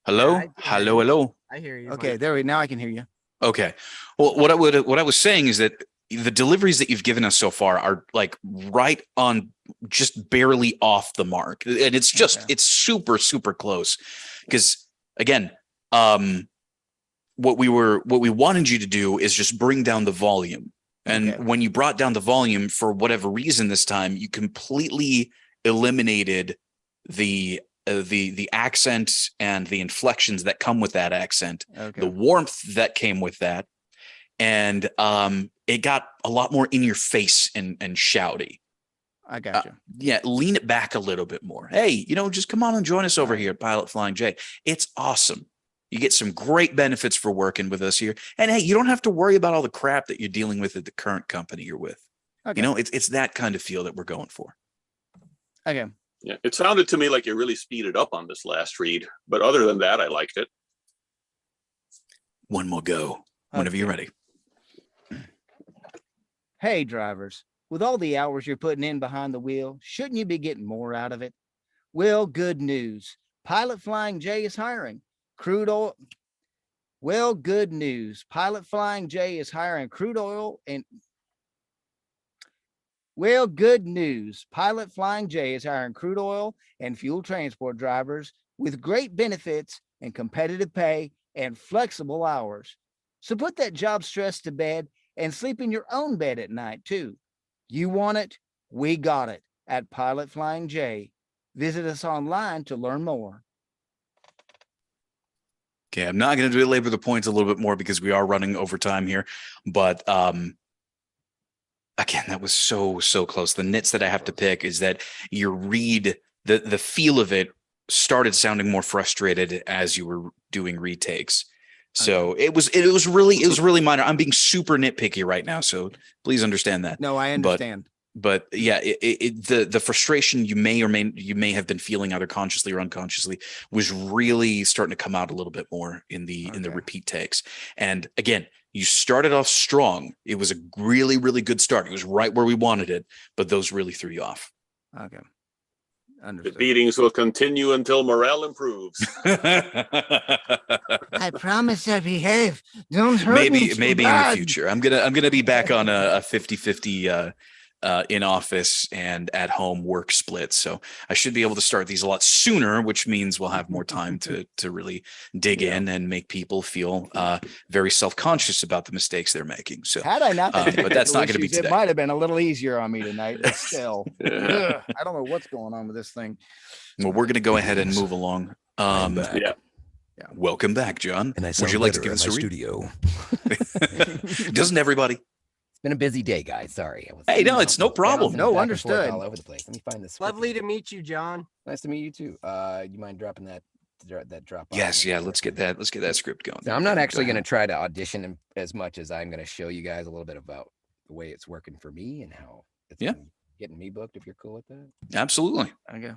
Hello, I can hear you. hello. I hear you. Okay, Mike. now I can hear you. Okay. Well, what I was saying is that the deliveries that you've given us so far are like right on, just barely off the mark, and it's just it's super close. Because again, what we wanted you to do is just bring down the volume, and when you brought down the volume for whatever reason this time, you completely eliminated the accent and the inflections that come with that accent, Okay. the warmth that came with that, and it got a lot more in your face and shouty. I got you. Yeah, lean it back a little bit more. Hey, just come on and join us over Right. here at Pilot Flying J. It's awesome. You get some great benefits for working with us here. And hey, you don't have to worry about all the crap that you're dealing with at the current company you're with. Okay. It's that kind of feel that we're going for. Okay. Yeah, it sounded to me like you really speeded up on this last read, but other than that, I liked it. One more go whenever you're ready. Hey, drivers, with all the hours you're putting in behind the wheel, shouldn't you be getting more out of it? Well, good news. Pilot Flying J is hiring. Crude oil. Well, good news. Pilot Flying J is hiring crude oil and. Well, good news. Pilot Flying J is hiring crude oil and fuel transport drivers with great benefits and competitive pay and flexible hours. So put that job stress to bed and sleep in your own bed at night, too. You want it? We got it at Pilot Flying J. Visit us online to learn more. Okay, I'm not going to belabor the points a little bit more because we are running over time here. But again, that was so close. The nits that I have to pick is that your read, the feel of it started sounding more frustrated as you were doing retakes. So it was really minor. I'm being super nitpicky right now, so please understand that. No, I understand. But yeah, the frustration you may have been feeling either consciously or unconsciously was really starting to come out a little bit more in the repeat takes. And again, you started off strong. It was a really, really good start. It was right where we wanted it, but those really threw you off. Okay. The Understood. beatings will continue until morale improves. I promise I behave. Don't hurt me. maybe too in the bad. future. I'm gonna be back on a 50-50 in office and at home work split. So I should be able to start these a lot sooner, which means we'll have more time to really dig in and make people feel very self-conscious about the mistakes they're making. So Had I not been but that's not going to be issues, today. It might have been a little easier on me tonight, but still. Yeah. Ugh, I don't know what's going on with this thing. Well, we're going to go ahead and move along. Yeah. Welcome back, John. And I Would sound you like to better give in us my a read? studio. Doesn't everybody? It's been a busy day, guys. Sorry. I was Hey, no, it's no problem. No, back and forth understood. all over the place. Let me find this. script Lovely again. to meet you, John. Nice to meet you too. You mind dropping that drop? off Yes, on yeah. the Let's board? get that script going. Now, I'm not actually Go going to ahead. try to audition as much as I'm going to show you guys a little bit about the way it's working for me and how it's Yeah. been getting me booked. If you're cool with that, Absolutely. Okay.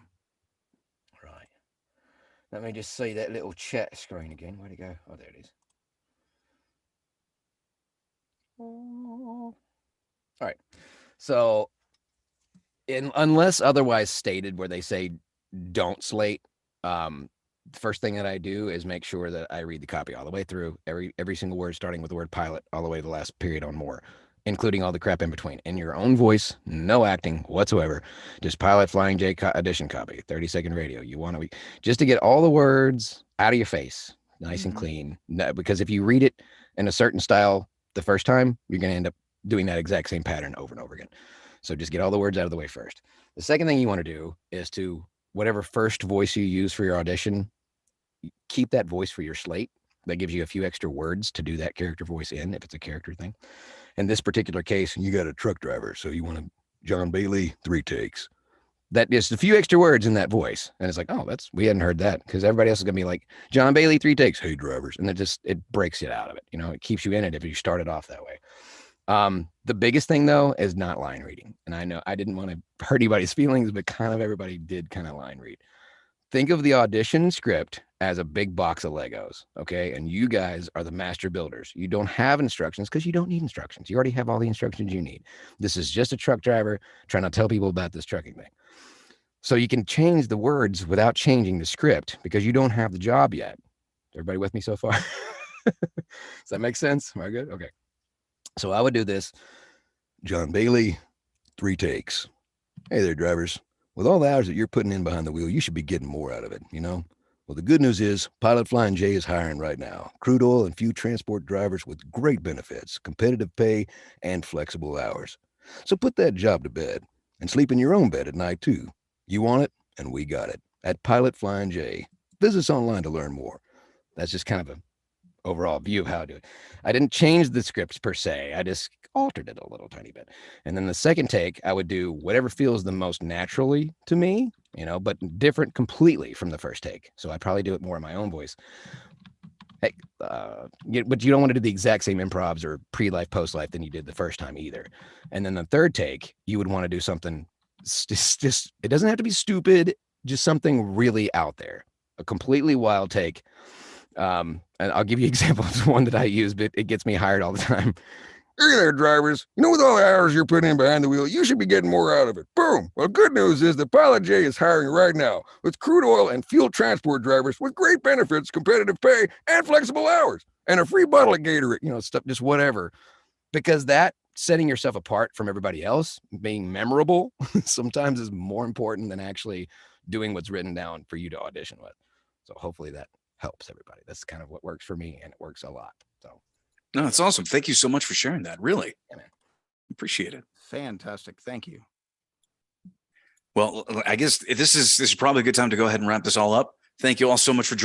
right? Let me just see that little chat screen again. Where'd it go? Oh, there it is. All right. So, unless otherwise stated, where they say don't slate, the first thing that I do is make sure that I read the copy all the way through, every single word, starting with the word pilot, all the way to the last period on more, including all the crap in between, in your own voice, no acting whatsoever. Just Pilot Flying J edition copy, 30-second radio. You want to just to get all the words out of your face, nice and clean. No, because if you read it in a certain style the first time, you're going to end up doing that exact same pattern over and over again. So just get all the words out of the way first. The second thing you want to do is to whatever first voice you use for your audition, keep that voice for your slate. That gives you a few extra words to do that character voice in, if it's a character thing. In this particular case, you got a truck driver, so you want to John Bailey, 3 takes. That is a few extra words in that voice. And it's like, oh, we hadn't heard that, because everybody else is gonna be like, John Bailey, 3 takes, hey drivers. And it breaks it out of it. It keeps you in it if you start it off that way. The biggest thing though is not line reading. And I know I didn't want to hurt anybody's feelings, but kind of everybody did kind of line read. Think of the audition script as a big box of Legos, okay? And you guys are the master builders. You don't have instructions because you don't need instructions. You already have all the instructions you need. This is just a truck driver trying to tell people about this trucking thing. So you can change the words without changing the script because you don't have the job yet. Everybody with me so far? Does that make sense? Am I good? Okay. So I would do this. John Bailey, 3 takes. Hey there, drivers. With all the hours that you're putting in behind the wheel, you should be getting more out of it, Well, the good news is Pilot Flying J is hiring right now. Crude oil and fuel transport drivers with great benefits, competitive pay, and flexible hours. So put that job to bed and sleep in your own bed at night, too. You want it, and we got it at Pilot Flying J. Visit us online to learn more. That's just kind of a overall view of how to do it. I didn't change the scripts per se. I just altered it a little tiny bit. And then the second take, I would do whatever feels the most naturally to me, but different completely from the first take. So I'd probably do it more in my own voice. Hey, but you don't want to do the exact same improvs or pre-life, post-life than you did the first time either. And then the third take, you would want to do something just it doesn't have to be stupid, just something really out there, a completely wild take. And I'll give you examples of one that I use, but it gets me hired all the time. Hey there, drivers. With all the hours you're putting in behind the wheel, you should be getting more out of it. Boom. Well, good news is that Pilot J is hiring right now with crude oil and fuel transport drivers with great benefits, competitive pay, and flexible hours, and a free bottle of Gatorade, stuff, just whatever. Because that setting yourself apart from everybody else, being memorable, sometimes is more important than actually doing what's written down for you to audition with. So hopefully that helps everybody. That's kind of what works for me, and it works a lot. So No, that's awesome. Thank you so much for sharing that. Really. Yeah, man. Appreciate it. Fantastic. Thank you. Well, I guess this is probably a good time to go ahead and wrap this all up. Thank you all so much for joining.